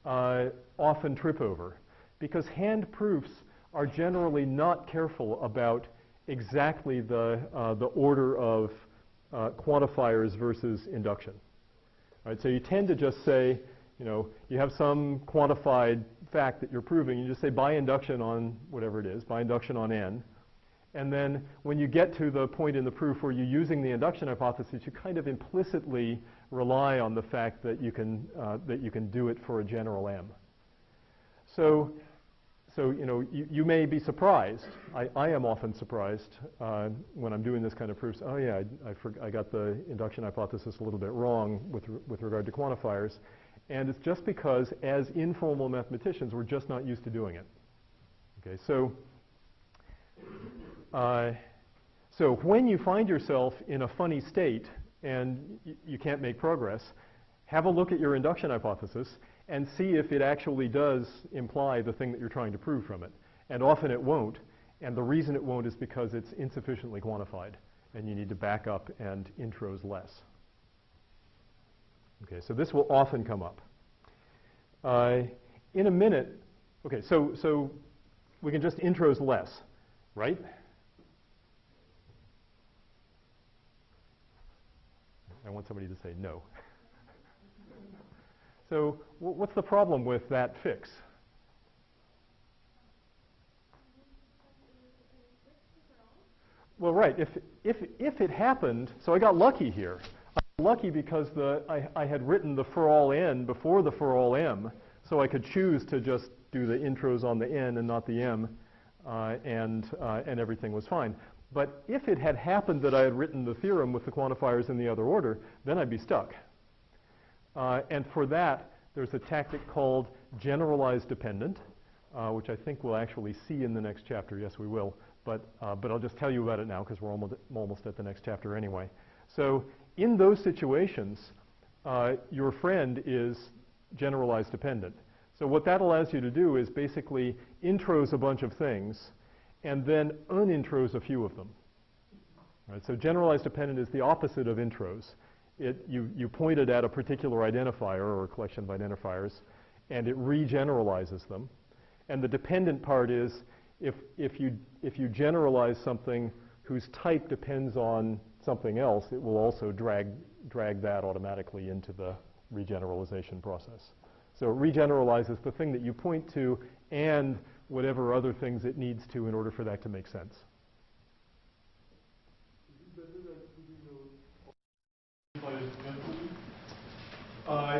often trip over, because hand proofs are generally not careful about exactly the order of quantifiers versus induction. Right, so you tend to just say, you have some quantified fact that you're proving, you just say by induction on whatever it is, by induction on n. And then when you get to the point in the proof where you're using the induction hypothesis, you kind of implicitly rely on the fact that you can do it for a general m. So you may be surprised. I am often surprised when I'm doing this kind of proofs. Oh yeah, I got the induction hypothesis a little bit wrong with regard to quantifiers. And it's just because as informal mathematicians, we're just not used to doing it. Okay, so when you find yourself in a funny state and you can't make progress, have a look at your induction hypothesis and see if it actually does imply the thing that you're trying to prove from it. And often it won't, and the reason it won't is because it's insufficiently quantified, and you need to back up and intros less. Okay, so this will often come up. In a minute, okay, so we can just intros less, right? I want somebody to say no. So what's the problem with that fix? Well, right, if it happened, so I got lucky here. I got lucky because I had written the for all n before the for all m, so I could choose to just do the intros on the n and not the m, and everything was fine. But if it had happened that I had written the theorem with the quantifiers in the other order, then I'd be stuck. And for that, there's a tactic called generalized dependent, which I think we'll actually see in the next chapter. Yes, we will. But I'll just tell you about it now because we're almost at the next chapter anyway. So in those situations, your friend is generalized dependent. So what that allows you to do is basically intros a bunch of things and then unintros a few of them. Right? So generalized dependent is the opposite of intros. You point it at a particular identifier or a collection of identifiers, and it regeneralizes them. And the dependent part is if you generalize something whose type depends on something else, it will also drag that automatically into the regeneralization process. So it regeneralizes the thing that you point to and whatever other things it needs to in order for that to make sense.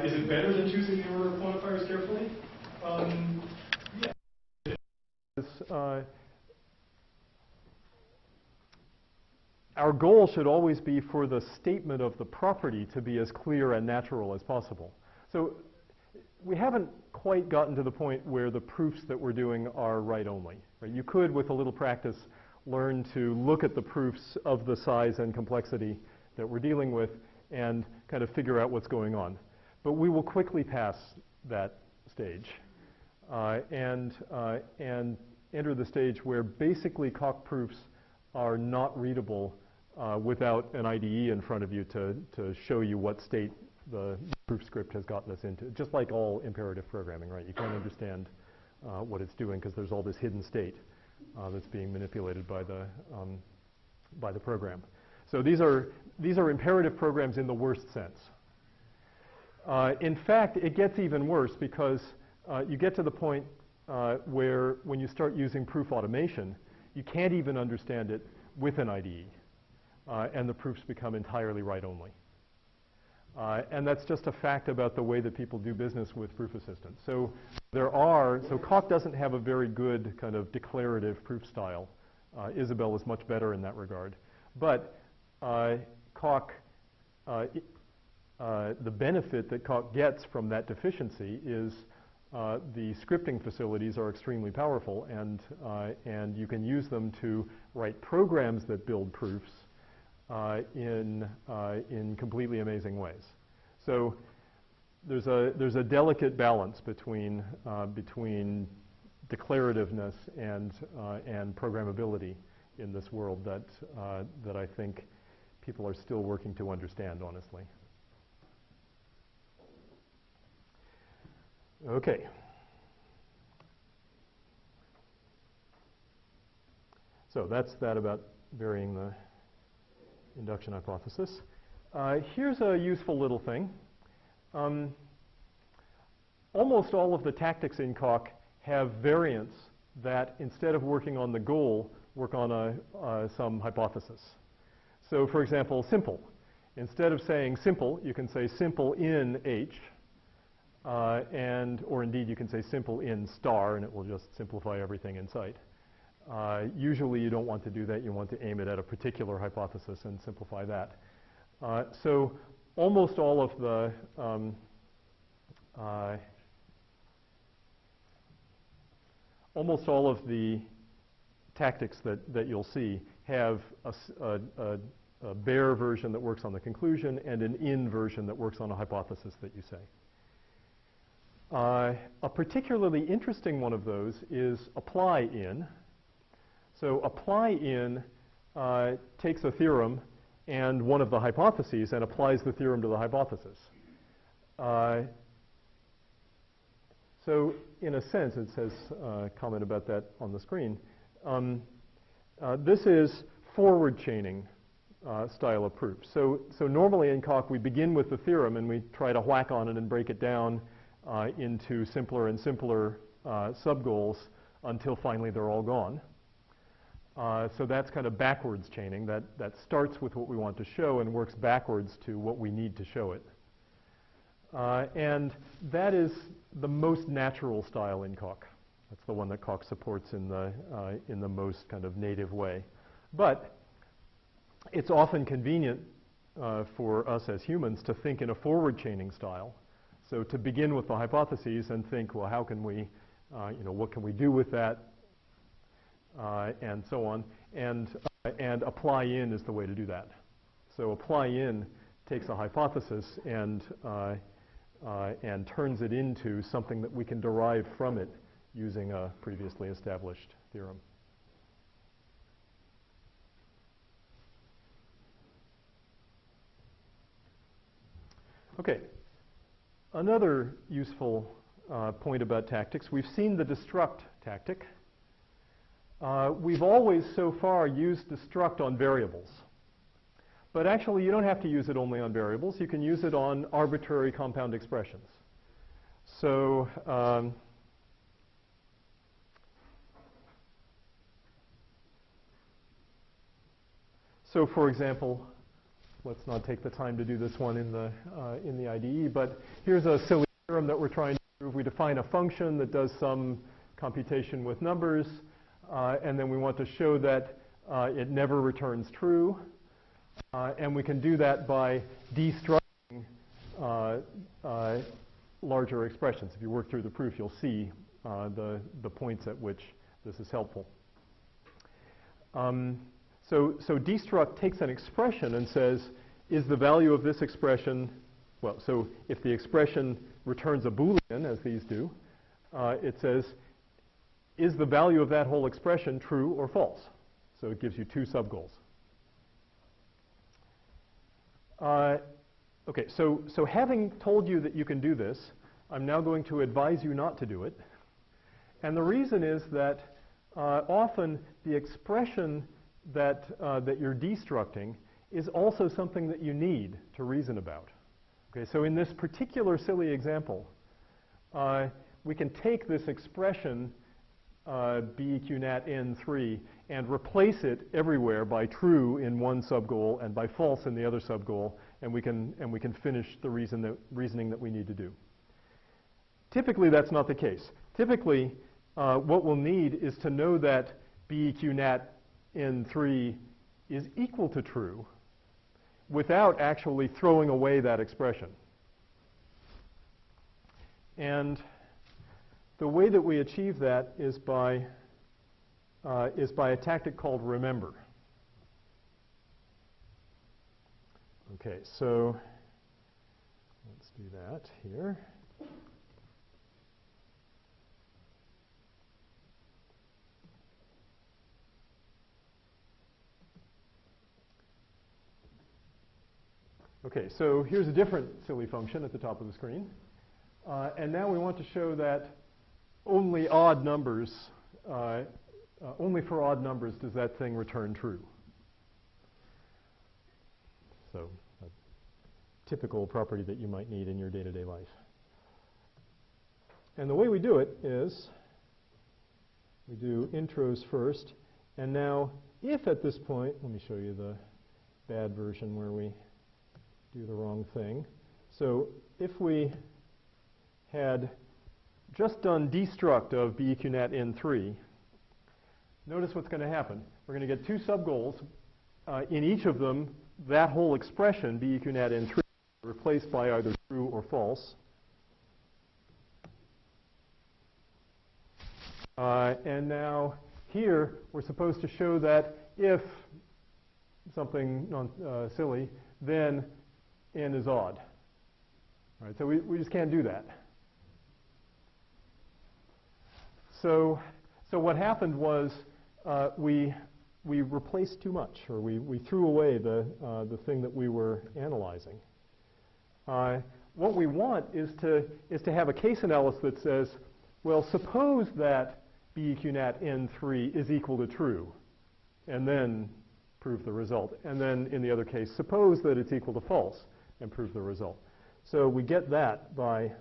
Is it better than choosing the order of quantifiers carefully? Yeah. Our goal should always be for the statement of the property to be as clear and natural as possible. So we haven't quite gotten to the point where the proofs that we're doing are right only. Right? You could, with a little practice, learn to look at the proofs of the size and complexity that we're dealing with and kind of figure out what's going on. But we will quickly pass that stage and enter the stage where basically Coq proofs are not readable without an IDE in front of you to show you what state the proof script has gotten us into. Just like all imperative programming, right? You can't understand what it's doing because there's all this hidden state that's being manipulated by the program. So these are imperative programs in the worst sense. In fact, it gets even worse because you get to the point where when you start using proof automation, you can't even understand it with an IDE, and the proofs become entirely write-only. And that's just a fact about the way that people do business with proof assistants. So Coq doesn't have a very good kind of declarative proof style. Isabelle is much better in that regard. But Coq, the benefit that Coq gets from that deficiency is the scripting facilities are extremely powerful, and you can use them to write programs that build proofs in completely amazing ways. So there's a delicate balance between declarativeness and programmability in this world that I think people are still working to understand, honestly. Okay. So that's that about varying the induction hypothesis. Here's a useful little thing. Almost all of the tactics in Coq have variants that, instead of working on the goal, work on some hypothesis. So, for example, simple. Instead of saying simple, you can say simple in H, or indeed you can say simple in star, and it will just simplify everything in sight. Usually you don't want to do that. You want to aim it at a particular hypothesis and simplify that. So almost all of the tactics that you'll see have a bare version that works on the conclusion and an in version that works on a hypothesis that you say. A particularly interesting one of those is apply in. So apply in takes a theorem and one of the hypotheses and applies the theorem to the hypothesis. So in a sense, it says comment about that on the screen. This is forward chaining style of proof. So normally in Coq we begin with the theorem and we try to whack on it and break it down into simpler and simpler sub-goals until finally they're all gone. So that's kind of backwards chaining. That starts with what we want to show and works backwards to what we need to show it. And that is the most natural style in Coq. That's the one that Coq supports in the most kind of native way. But it's often convenient for us as humans to think in a forward chaining style. So to begin with the hypotheses and think, well, how can we, what can we do with that, and so on. And apply in is the way to do that. So apply in takes a hypothesis and turns it into something that we can derive from it using a previously established theorem. Okay, another useful point about tactics. We've seen the destruct tactic. We've always so far used destruct on variables. But actually, you don't have to use it only on variables. You can use it on arbitrary compound expressions. So for example, let's not take the time to do this one in the IDE, but here's a silly theorem that we're trying to prove. We define a function that does some computation with numbers, and then we want to show that it never returns true. And we can do that by destructing larger expressions. If you work through the proof, you'll see the points at which this is helpful. So destruct takes an expression and says, is the value of this expression, well, so if the expression returns a Boolean, as these do, it says, is the value of that whole expression true or false? So it gives you two sub-goals. Okay, so having told you that you can do this, I'm now going to advise you not to do it. And the reason is that often the expression that you're destructing is also something that you need to reason about. Okay, so in this particular silly example, we can take this expression BEQNAT N3 and replace it everywhere by true in one sub-goal and by false in the other sub-goal, and we can finish the reasoning that we need to do. Typically, that's not the case. Typically, what we'll need is to know that BEQNAT N3 is equal to true without actually throwing away that expression. And the way that we achieve that is by a tactic called remember. Okay, so let's do that here. Okay, so here's a different silly function at the top of the screen. And now we want to show that only odd numbers, only for odd numbers does that thing return true. So a typical property that you might need in your day-to-day life. And the way we do it is we do intros first. And now if at this point, let me show you the bad version where we do the wrong thing. So if we had just done destruct of BEQNAT N3, notice what's going to happen. We're going to get two sub-goals. In each of them, that whole expression, BEQNAT N3, replaced by either true or false. And now here, we're supposed to show that if something silly, then N is odd. All right, so we just can't do that. So what happened was we replaced too much, or we threw away the thing that we were analyzing. What we want is to have a case analysis that says, well, suppose that BEQNAT N3 is equal to true, and then prove the result. And then in the other case, suppose that it's equal to false, and prove the result. So we get that by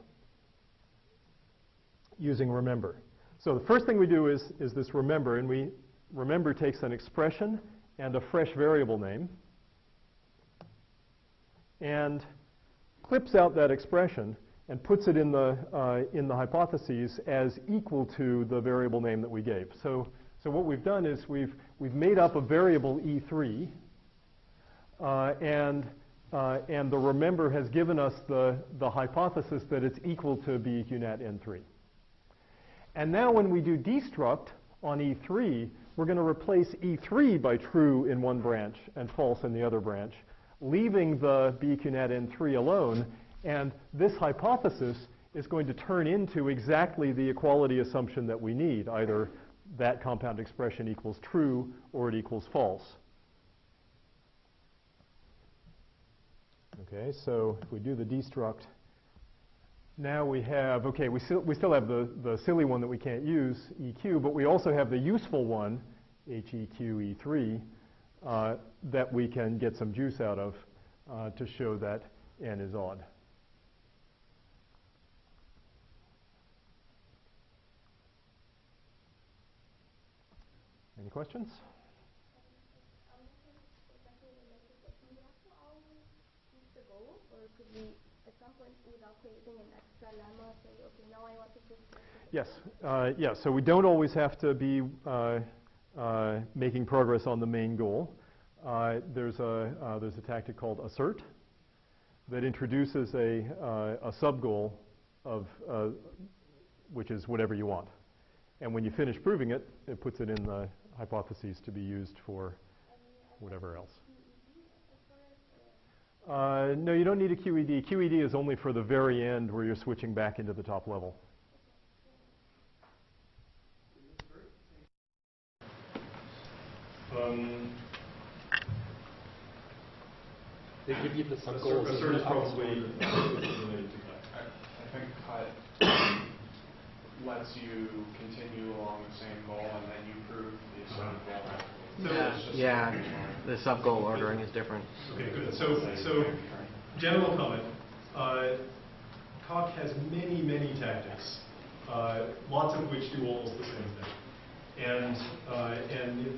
using remember. So the first thing we do is this remember, and remember takes an expression and a fresh variable name and clips out that expression and puts it in the hypotheses as equal to the variable name that we gave. So what we've done is we've made up a variable E3, and the remember has given us the hypothesis that it's equal to BEQNAT N3. And now when we do destruct on E3, we're going to replace E3 by true in one branch and false in the other branch, leaving the BEQNAT N3 alone. And this hypothesis is going to turn into exactly the equality assumption that we need, either that compound expression equals true or it equals false. Okay, so if we do the destruct, now we have, okay, we still have the silly one that we can't use, EQ, but we also have the useful one, HEQ E3, that we can get some juice out of to show that N is odd. Any questions? Or could we, at some point, without creating an extra lemma, say, okay, now I want to prove this? Yes. Yeah, so we don't always have to be making progress on the main goal. There's a tactic called assert that introduces a sub-goal of which is whatever you want. And when you finish proving it, it puts it in the hypotheses to be used for whatever else. No, you don't need a QED. QED is only for the very end where you're switching back into the top level. They give you the sub-goals. Assert is probably related to I think cut lets you continue along the same goal and then you prove the asserted goal. Yeah, the sub-goal ordering is different. Okay, good. So general comment. Coq has many, many tactics, lots of which do almost the same thing. And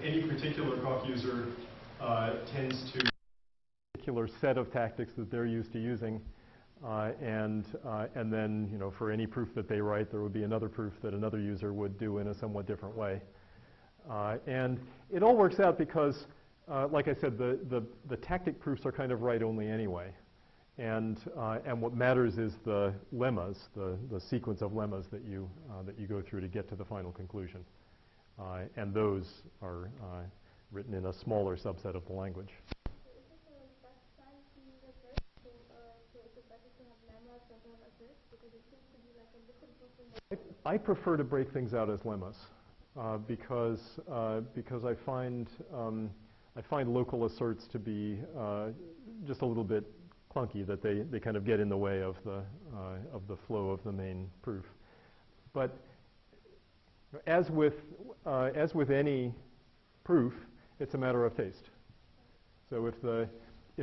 any particular Coq user tends to a particular set of tactics that they're used to using, and then, you know, for any proof that they write, there would be another proof that another user would do in a somewhat different way. And it all works out because, like I said, the tactic proofs are kind of right only anyway. And what matters is the lemmas, the sequence of lemmas that you go through to get to the final conclusion. And those are written in a smaller subset of the language. So is it the best time to use assert? So is it better to have lemmas than to have assert? Because it seems to be like a liquid proof in the I prefer to break things out as lemmas because I find local asserts to be just a little bit clunky, that they kind of get in the way of the flow of the main proof. But as with any proof, it's a matter of taste. So if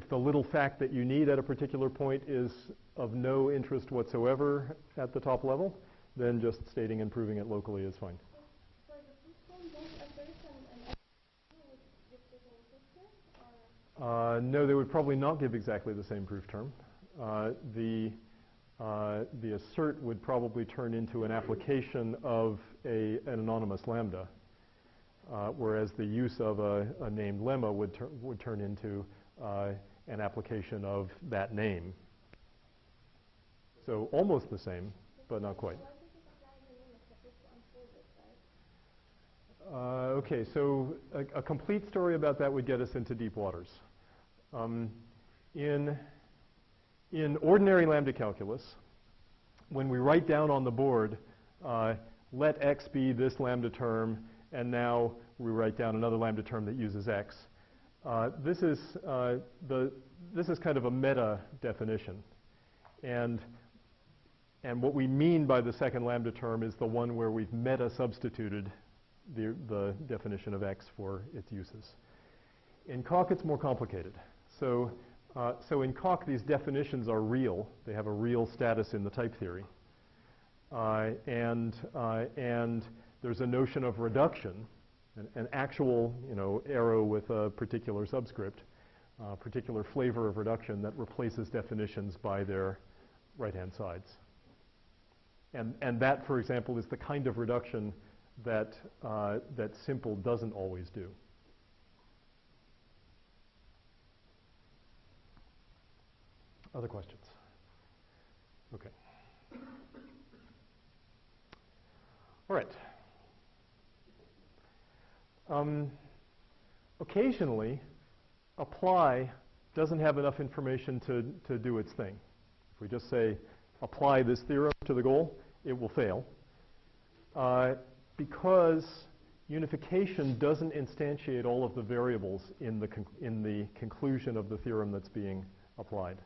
the little fact that you need at a particular point is of no interest whatsoever at the top level, then just stating and proving it locally is fine. So the proof form, both assert and would give the same proof term, or? No, they would probably not give exactly the same proof term. The assert would probably turn into an application of an anonymous lambda, whereas the use of a named lemma would turn into an application of that name. So almost the same, but not quite. Why did you apply the name except to unfold it, right? Okay, so a complete story about that would get us into deep waters. In ordinary lambda calculus, when we write down on the board, let x be this lambda term, and now we write down another lambda term that uses x. This is kind of a meta definition, and what we mean by the second lambda term is the one where we've meta substituted the definition of x for its uses. In Coq, it's more complicated. So in Coq, these definitions are real. They have a real status in the type theory. and there's a notion of reduction, an actual, arrow with a particular subscript, particular flavor of reduction that replaces definitions by their right-hand sides. And that, for example, is the kind of reduction that simple doesn't always do. Other questions? Okay. All right. Occasionally, apply doesn't have enough information to do its thing. If we just say, apply this theorem to the goal, it will fail. Because unification doesn't instantiate all of the variables in the conclusion of the theorem that's being applied.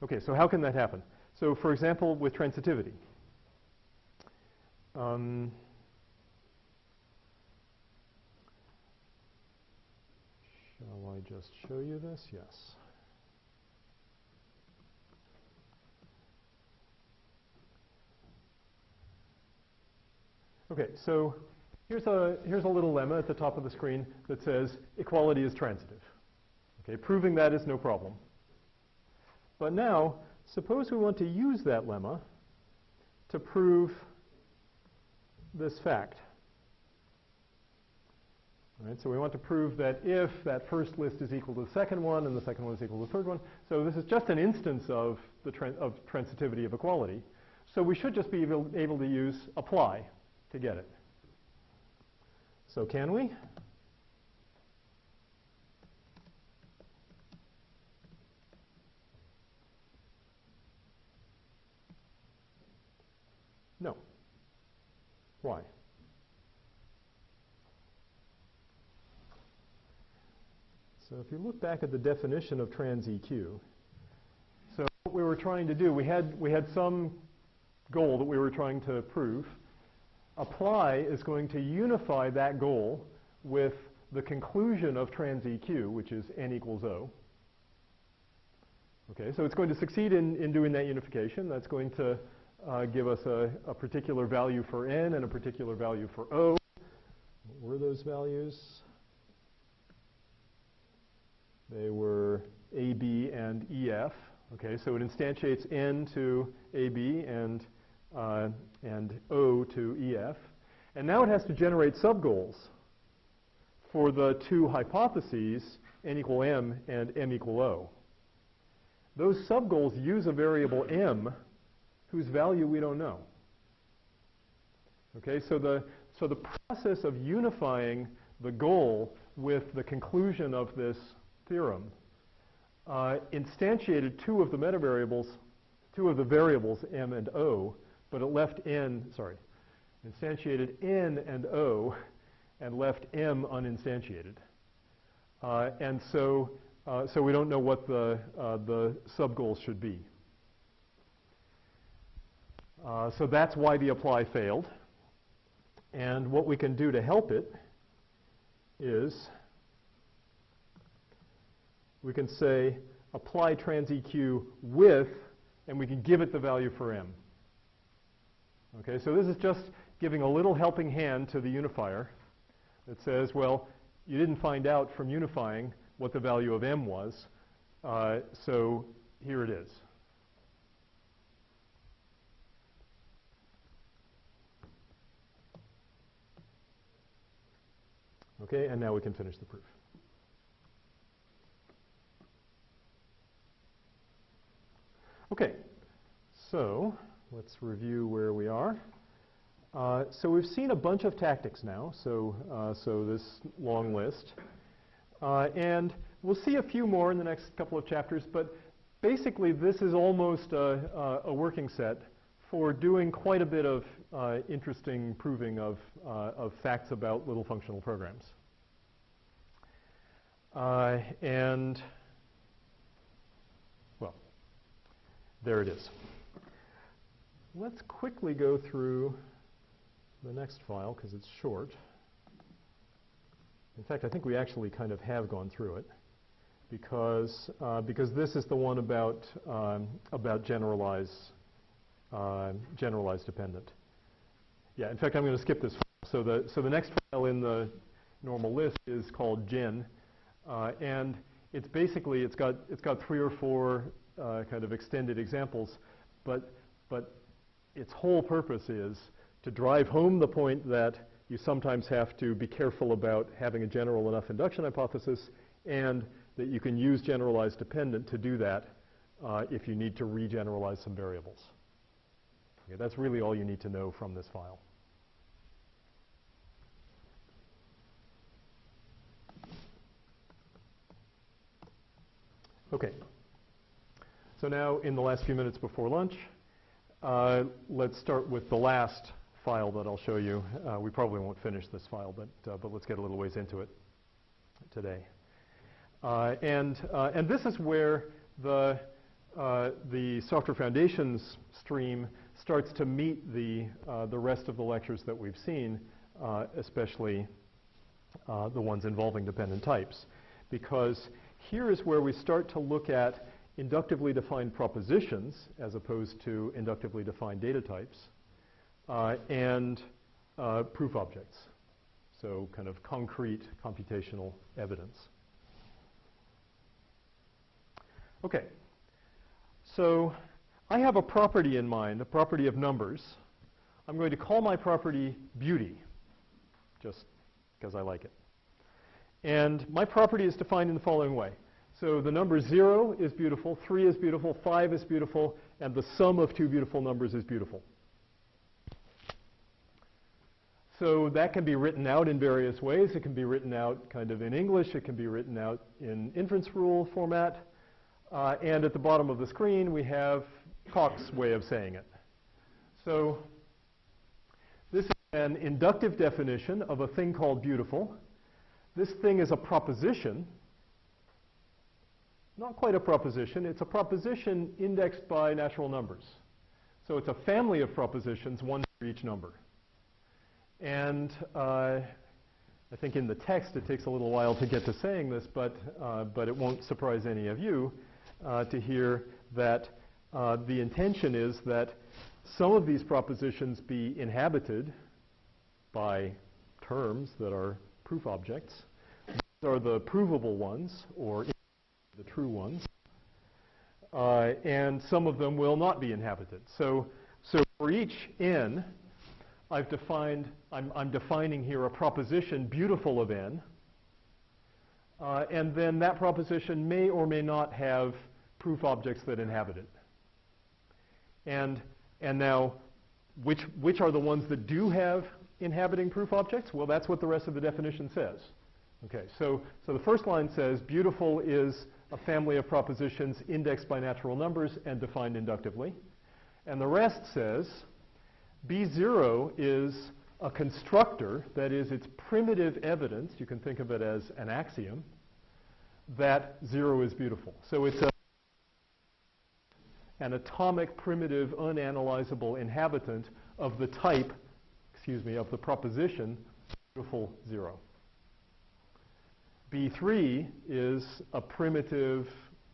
Okay, so how can that happen? So, for example, with transitivity. Shall I just show you this? Yes. Okay, so here's a little lemma at the top of the screen that says equality is transitive. Okay, proving that is no problem. But now, suppose we want to use that lemma to prove this fact. All right, so we want to prove that if that first list is equal to the second one and the second one is equal to the third one, so this is just an instance of the transitivity of equality. So we should just be able to use apply to get it. So can we? No. Why? So if you look back at the definition of trans EQ, so what we were trying to do, we had some goal that we were trying to prove. Apply is going to unify that goal with the conclusion of trans EQ, which is n equals O. Okay, so it's going to succeed in doing that unification. That's going to give us a particular value for n and a particular value for O. What were those values? They were AB and EF. Okay, so it instantiates n to AB and O to EF. And now it has to generate subgoals for the two hypotheses, n equal m and m equal O. Those subgoals use a variable m whose value we don't know. Okay, so the process of unifying the goal with the conclusion of this theorem instantiated two of the variables m and O, but it left instantiated n and O and left m uninstantiated. And so we don't know what the subgoals should be. So that's why the apply failed. And what we can do to help it is we can say apply trans EQ with, and we can give it the value for m. Okay, so this is just giving a little helping hand to the unifier that says, well, you didn't find out from unifying what the value of m was, so here it is. Okay, and now we can finish the proof. Okay, so let's review where we are. So we've seen a bunch of tactics now, so this long list. And we'll see a few more in the next couple of chapters, but basically this is almost a working set for doing quite a bit of interesting proving of facts about little functional programs. And, well, there it is. Let's quickly go through the next file because it's short. In fact, I think we actually kind of have gone through it. because this is the one about generalized dependent. Yeah, in fact, I'm going to skip this file. So the next file in the normal list is called gen, and it's basically it's got 3 or 4 kind of extended examples, but its whole purpose is to drive home the point that you sometimes have to be careful about having a general enough induction hypothesis, and that you can use generalized dependent to do that if you need to regeneralize some variables. Okay, that's really all you need to know from this file. Okay. So now, in the last few minutes before lunch, let's start with the last file that I'll show you. We probably won't finish this file, but let's get a little ways into it today. And this is where the Software Foundations stream starts to meet the rest of the lectures that we've seen, especially the ones involving dependent types, because here is where we start to look at inductively defined propositions as opposed to inductively defined data types, and proof objects, so kind of concrete computational evidence. Okay, so I have a property in mind, a property of numbers. I'm going to call my property beauty, just because I like it. And my property is defined in the following way. So the number 0 is beautiful, 3 is beautiful, 5 is beautiful, and the sum of 2 beautiful numbers is beautiful. So that can be written out in various ways. It can be written out kind of in English. It can be written out in inference rule format. And at the bottom of the screen, we have Cox's way of saying it. So this is an inductive definition of a thing called beautiful. This thing is a proposition. Not quite a proposition. It's a proposition indexed by natural numbers. So it's a family of propositions, one for each number. And I think in the text it takes a little while to get to saying this, but it won't surprise any of you to hear that the intention is that some of these propositions be inhabited by terms that are proof objects. These are the provable ones, or the true ones. And some of them will not be inhabited. So for each n, I'm defining here a proposition beautiful of n. And then that proposition may or may not have proof objects that inhabit it. And now, which are the ones that do have inhabiting proof objects? Well, that's what the rest of the definition says. Okay, so the first line says beautiful is a family of propositions indexed by natural numbers and defined inductively. And the rest says B0 is a constructor, that is, it's primitive evidence, you can think of it as an axiom, that 0 is beautiful. So it's an atomic, primitive, unanalyzable inhabitant of the type, of the proposition beautiful 0. B3 is a primitive,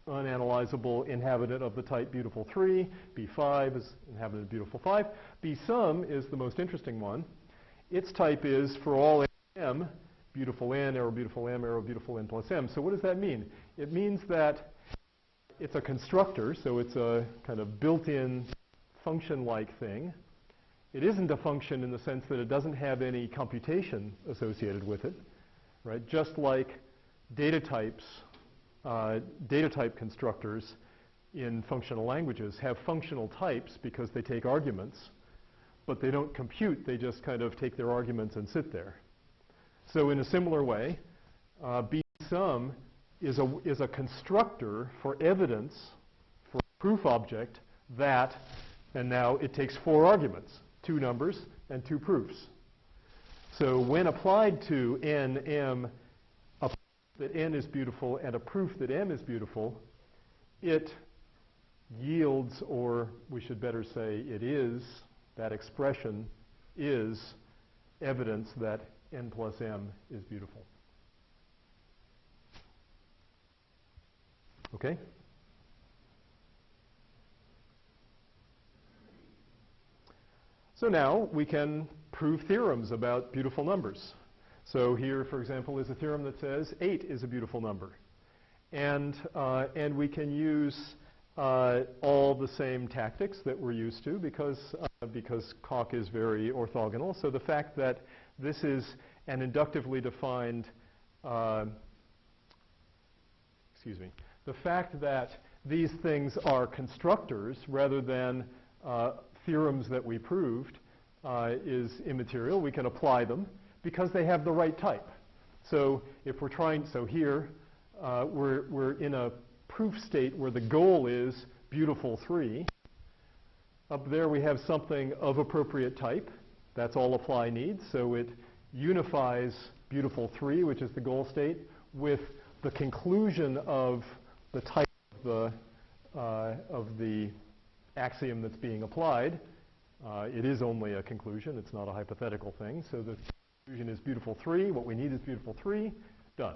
unanalyzable inhabitant of the type beautiful 3. B5 is inhabitant of beautiful 5. B-sum is the most interesting one. Its type is, for all m, beautiful n, arrow beautiful m, arrow beautiful n plus m. So what does that mean? It means that it's a constructor, so it's a kind of built-in function-like thing. It isn't a function in the sense that it doesn't have any computation associated with it, right? Just like data type constructors in functional languages have functional types because they take arguments, but they don't compute. They just kind of take their arguments and sit there. So in a similar way, B-sum is a constructor for evidence for a proof object that, and now it takes 4 arguments, 2 numbers and 2 proofs. So when applied to n, m, a proof that n is beautiful and a proof that m is beautiful, it yields, or we should better say it is, that expression is evidence that n plus m is beautiful. Okay? So now we can prove theorems about beautiful numbers. So here, for example, is a theorem that says 8 is a beautiful number. And we can use all the same tactics that we're used to because Coq is very orthogonal. So the fact that this is an inductively defined, the fact that these things are constructors rather than theorems that we proved is immaterial. We can apply them because they have the right type. So if we're trying, so here we're in a proof state where the goal is beautiful 3. Up there we have something of appropriate type. That's all apply needs. So it unifies beautiful 3, which is the goal state, with the conclusion of the type of the axiom that's being applied. It is only a conclusion. It's not a hypothetical thing. So the conclusion is beautiful 3. What we need is beautiful 3. Done.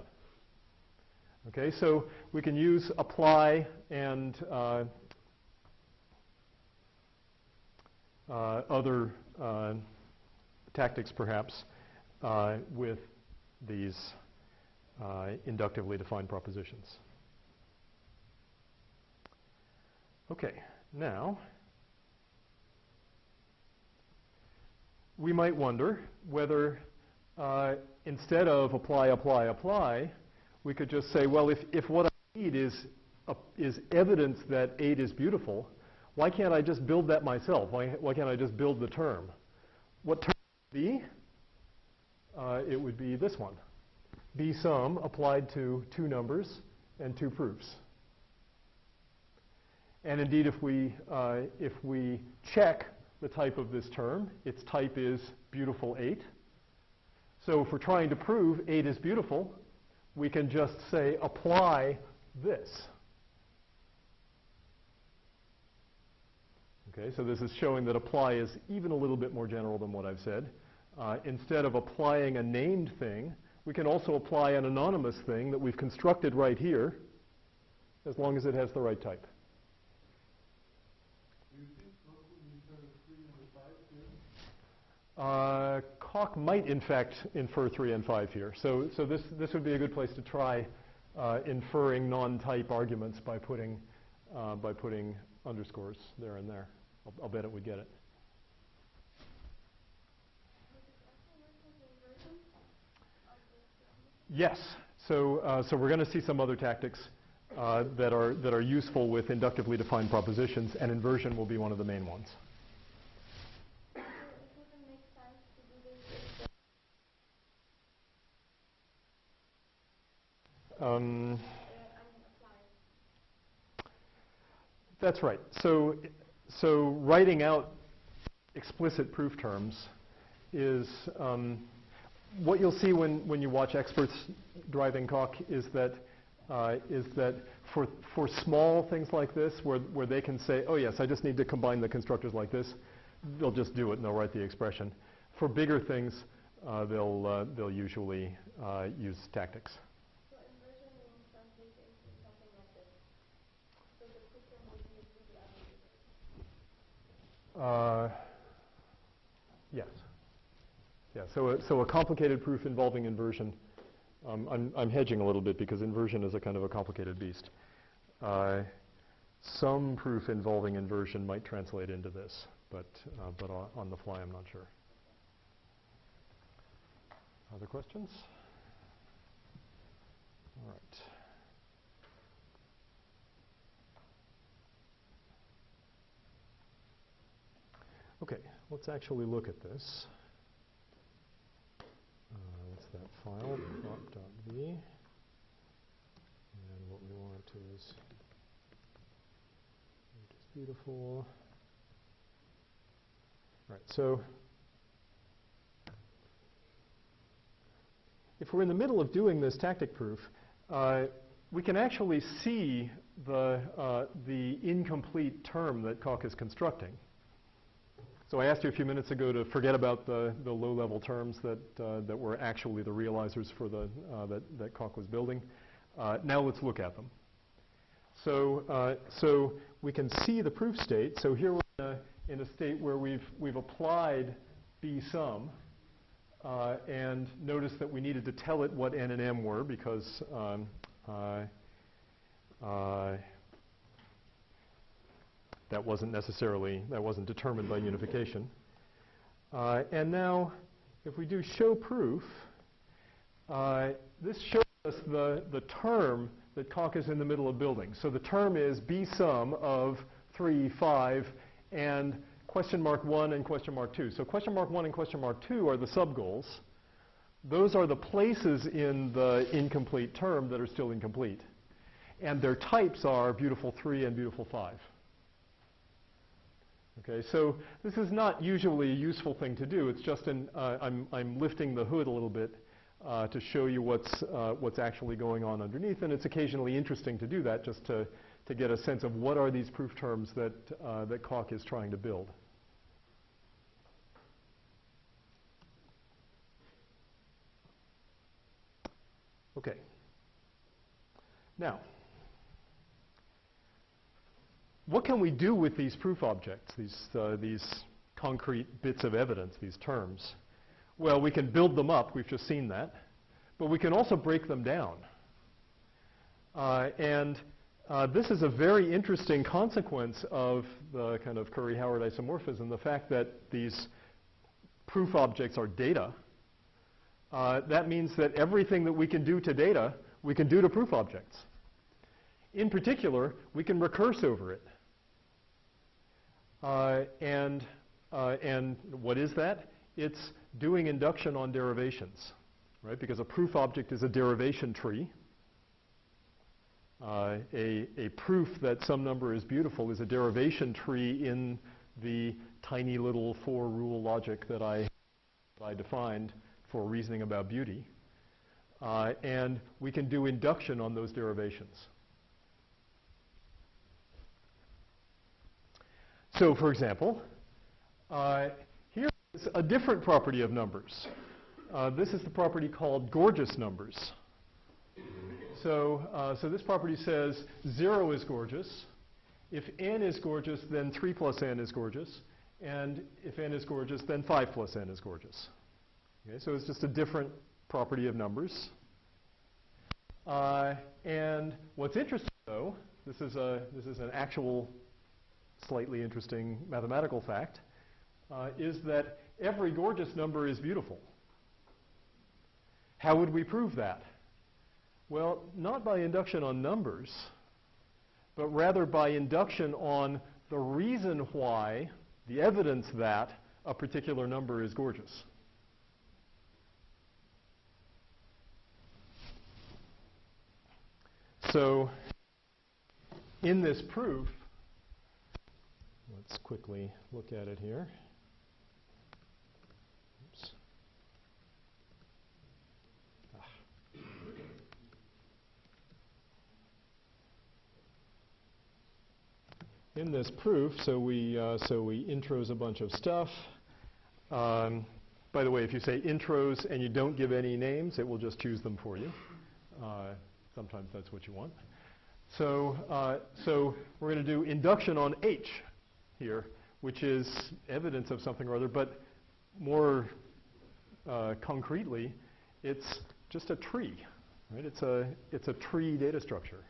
Okay, so we can use apply and other tactics, perhaps, with these inductively defined propositions. Okay, now we might wonder whether instead of apply, we could just say, well, if what I need is evidence that 8 is beautiful, why can't I just build that myself? Why can't I just build the term? What term would it be? It would be this one. B sum applied to 2 numbers and 2 proofs. And indeed, if we check the type of this term, its type is beautiful 8. So if we're trying to prove 8 is beautiful, we can just say apply this. Okay, so this is showing that apply is even a little bit more general than what I've said. Instead of applying a named thing, we can also apply an anonymous thing that we've constructed right here, as long as it has the right type. Do you think Coq would infer 3 and 5 here? Coq might, in fact, infer 3 and 5 here. So this would be a good place to try inferring non-type arguments by putting underscores there and there. I'll bet it would get it. Yes. So we're going to see some other tactics that are useful with inductively defined propositions, and inversion will be one of the main ones. So it wouldn't make sense to do this apply. That's right. So writing out explicit proof terms is what you'll see when you watch experts driving Coq is that for small things like this, where they can say, oh yes, I just need to combine the constructors like this, they'll just do it and they'll write the expression. For bigger things, they'll usually use tactics. So inversion means translate into something like this. So the proof term would be the other. Yes. Yeah. So a complicated proof involving inversion. I'm hedging a little bit because inversion is a kind of a complicated beast. Some proof involving inversion might translate into this, but on the fly, I'm not sure. Other questions? All right. Okay, let's actually look at this. What's that file? Prop.v. And what we want is beautiful. Right, so if we're in the middle of doing this tactic proof, we can actually see the incomplete term that Coq is constructing. So I asked you a few minutes ago to forget about the low-level terms that were actually the realizers for that Coq was building. Now let's look at them. So we can see the proof state. So here we're in a state where we've applied B sum. And notice that we needed to tell it what n and m were because that wasn't determined by unification. And now, if we do show proof, this shows us the term that Coq is in the middle of building. So the term is B sum of 3, 5, and question mark 1 and question mark 2. So question mark 1 and question mark 2 are the subgoals. Those are the places in the incomplete term that are still incomplete. And their types are beautiful 3 and beautiful 5. Okay, so this is not usually a useful thing to do. It's just I'm lifting the hood a little bit to show you what's actually going on underneath. And it's occasionally interesting to do that just to get a sense of what are these proof terms that Coq is trying to build. Okay. Now, what can we do with these proof objects, these concrete bits of evidence, these terms? Well, we can build them up. We've just seen that. But we can also break them down. This is a very interesting consequence of the kind of Curry-Howard isomorphism, the fact that these proof objects are data. That means that everything that we can do to data, we can do to proof objects. In particular, we can recurse over it. And what is that? It's doing induction on derivations, right? Because a proof object is a derivation tree. A proof that some number is beautiful is a derivation tree in the tiny little 4-rule logic that I defined for reasoning about beauty. And we can do induction on those derivations. So, for example, here is a different property of numbers. This is the property called gorgeous numbers. So this property says 0 is gorgeous. If n is gorgeous, then 3 plus n is gorgeous. And if n is gorgeous, then 5 plus n is gorgeous. Okay, so it's just a different property of numbers. And what's interesting, though, this is an actual slightly interesting mathematical fact, is that every gorgeous number is beautiful. How would we prove that? Well, not by induction on numbers, but rather by induction on the reason why, the evidence that a particular number is gorgeous. So, in this proof, let's quickly look at it here. Oops. In this proof, so we intros a bunch of stuff. By the way, if you say intros and you don't give any names, it will just choose them for you. Sometimes that's what you want. So we're going to do induction on H here, which is evidence of something or other, but more concretely, it's just a tree, right? It's a tree data structure.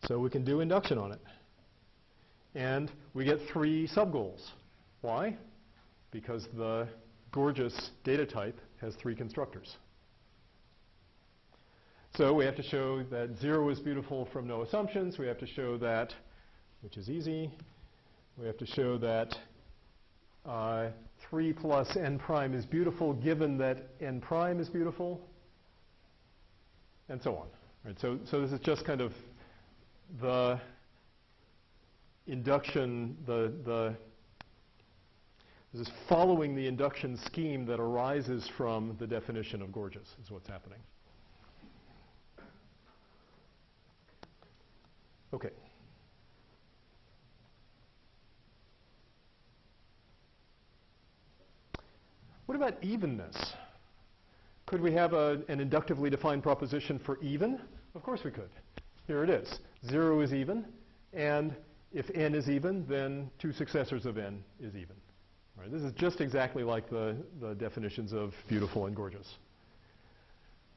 So we can do induction on it. And we get 3 subgoals. Why? Because the gorgeous data type has 3 constructors. So we have to show that 0 is beautiful from no assumptions. We have to show that, which is easy, we have to show that 3 plus n prime is beautiful given that n prime is beautiful, and so on. Right? So this is just kind of the induction, this is following the induction scheme that arises from the definition of gorgeous, is what's happening. Okay. What about evenness? Could we have an inductively defined proposition for even? Of course we could. Here it is. 0 is even, and if n is even, then 2 successors of n is even. All right, this is just exactly like the definitions of beautiful and gorgeous.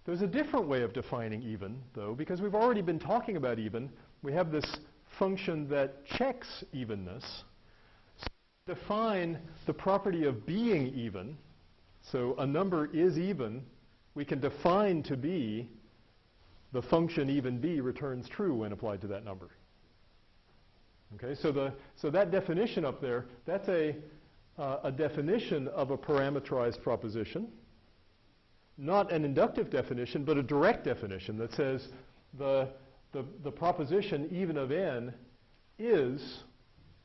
There's a different way of defining even, though, because we've already been talking about even. We have this function that checks evenness. So to define the property of being even, so a number is even, we can define to be the function even b returns true when applied to that number. Okay, so that definition up there, that's a definition of a parameterized proposition. Not an inductive definition, but a direct definition that says the proposition even of n is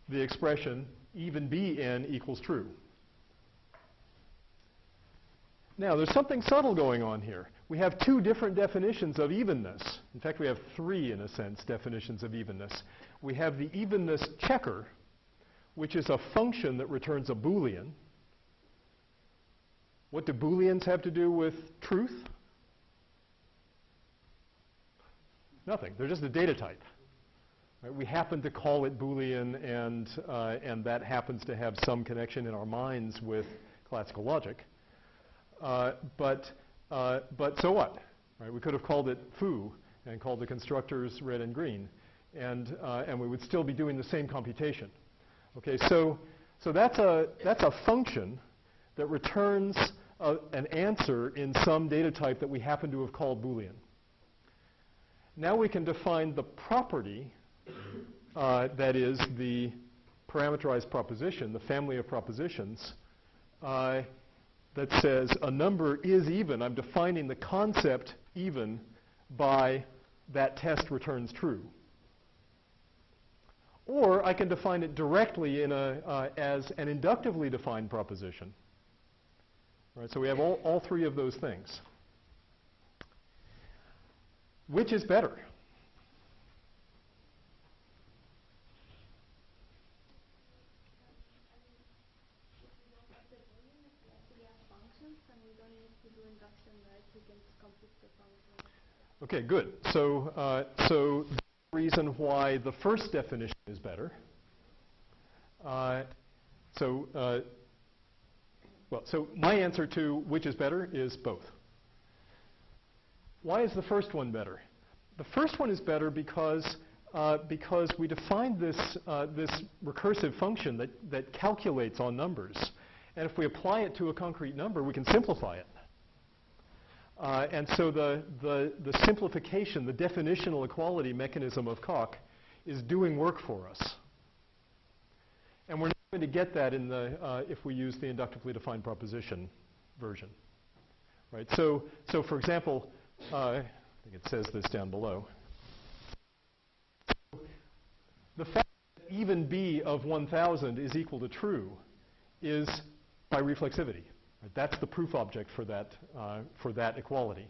the expression even bn equals true. Now, there's something subtle going on here. We have 2 different definitions of evenness. In fact, we have 3, in a sense, definitions of evenness. We have the evenness checker, which is a function that returns a Boolean. What do Booleans have to do with truth? Nothing. They're just a data type. Right? We happen to call it Boolean, and that happens to have some connection in our minds with classical logic. But so what? Right? We could have called it foo and called the constructors red and green, and we would still be doing the same computation. Okay, so that's a function that returns an answer in some data type that we happen to have called Boolean. Now we can define the property that is the parameterized proposition, the family of propositions, that says a number is even. I'm defining the concept even by that test returns true. Or I can define it directly in as an inductively defined proposition. Right, so we have all 3 of those things. Which is better? Okay, good. So the reason why the first definition is better. So my answer to which is better is both. Why is the first one better? The first one is better because we defined this recursive function that calculates on numbers, and if we apply it to a concrete number, we can simplify it. And so the simplification, the definitional equality mechanism of Coq is doing work for us. And we're not going to get that in if we use the inductively defined proposition version. Right? So for example, I think it says this down below. The fact that even b of 1,000 is equal to true is by reflexivity. Right? That's the proof object for that equality.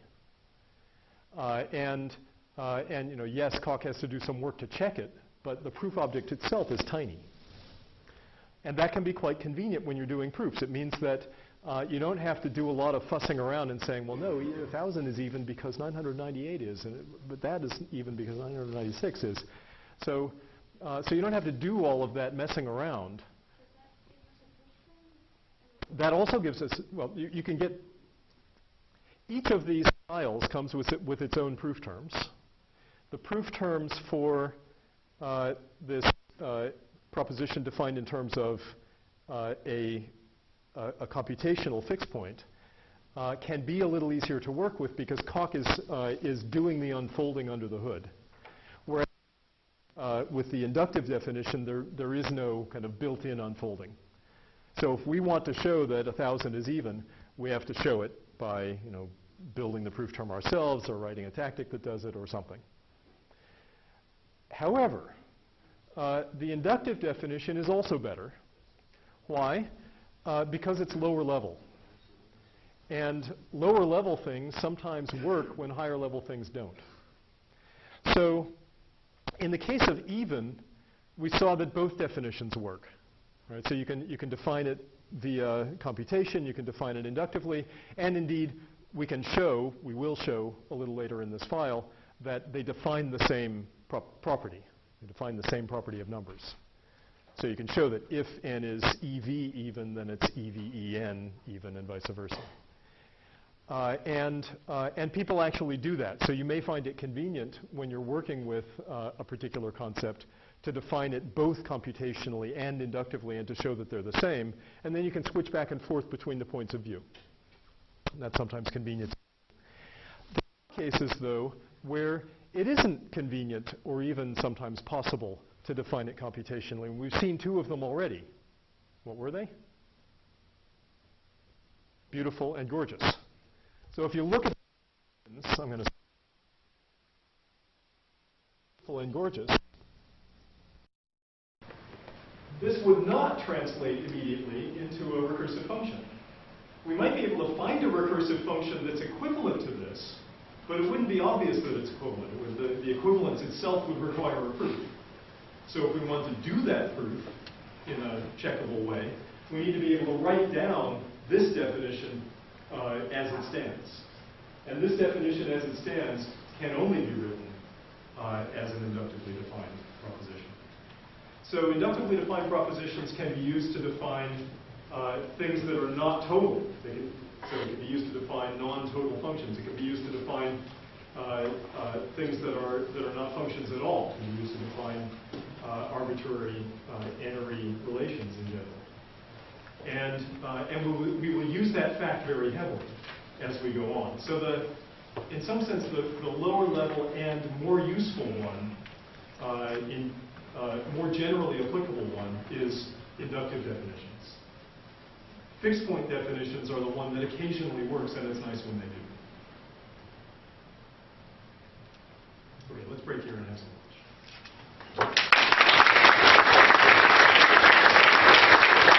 And yes, Coq has to do some work to check it, but the proof object itself is tiny. And that can be quite convenient when you're doing proofs. It means that you don't have to do a lot of fussing around and saying, well, no, 1,000 is even because 998 is, but that is even because 996 is. So you don't have to do all of that messing around. That also gives us, well, you can get, each of these files comes with its own proof terms. The proof terms for this proposition defined in terms of a computational fixed point can be a little easier to work with because Coq is doing the unfolding under the hood. Whereas with the inductive definition, there is no kind of built-in unfolding. So if we want to show that 1,000 is even, we have to show it by building the proof term ourselves or writing a tactic that does it or something. However, the inductive definition is also better. Why? Because it's lower level. And lower level things sometimes work when higher level things don't. So in the case of even, we saw that both definitions work. Right? So you can define it via computation, you can define it inductively, and indeed we will show a little later in this file that they define the same property. They define the same property of numbers. So you can show that if n is EV even, then it's EVEN even, and vice versa. And people actually do that. So you may find it convenient when you're working with a particular concept to define it both computationally and inductively and to show that they're the same. And then you can switch back and forth between the points of view. And that's sometimes convenient. There are cases, though, where it isn't convenient or even sometimes possible to define it computationally. And we've seen two of them already. What were they? Beautiful and gorgeous. So if you look at this, I'm going to beautiful and gorgeous. This would not translate immediately into a recursive function. We might be able to find a recursive function that's equivalent to this, but it wouldn't be obvious that it's equivalent. The equivalence itself would require a proof. So if we want to do that proof in a checkable way, we need to be able to write down this definition as it stands. And this definition as it stands can only be written as an inductively defined proposition. So inductively defined propositions can be used to define things that are not total. So it can be used to define non-total functions. It can be used to define things that are not functions at all. It can be used to define arbitrary n-ary relations in general. And we will use that fact very heavily as we go on. So in some sense, the lower level and more useful one, more generally applicable one, is inductive definitions. Fixed point definitions are the one that occasionally works, and it's nice when they do.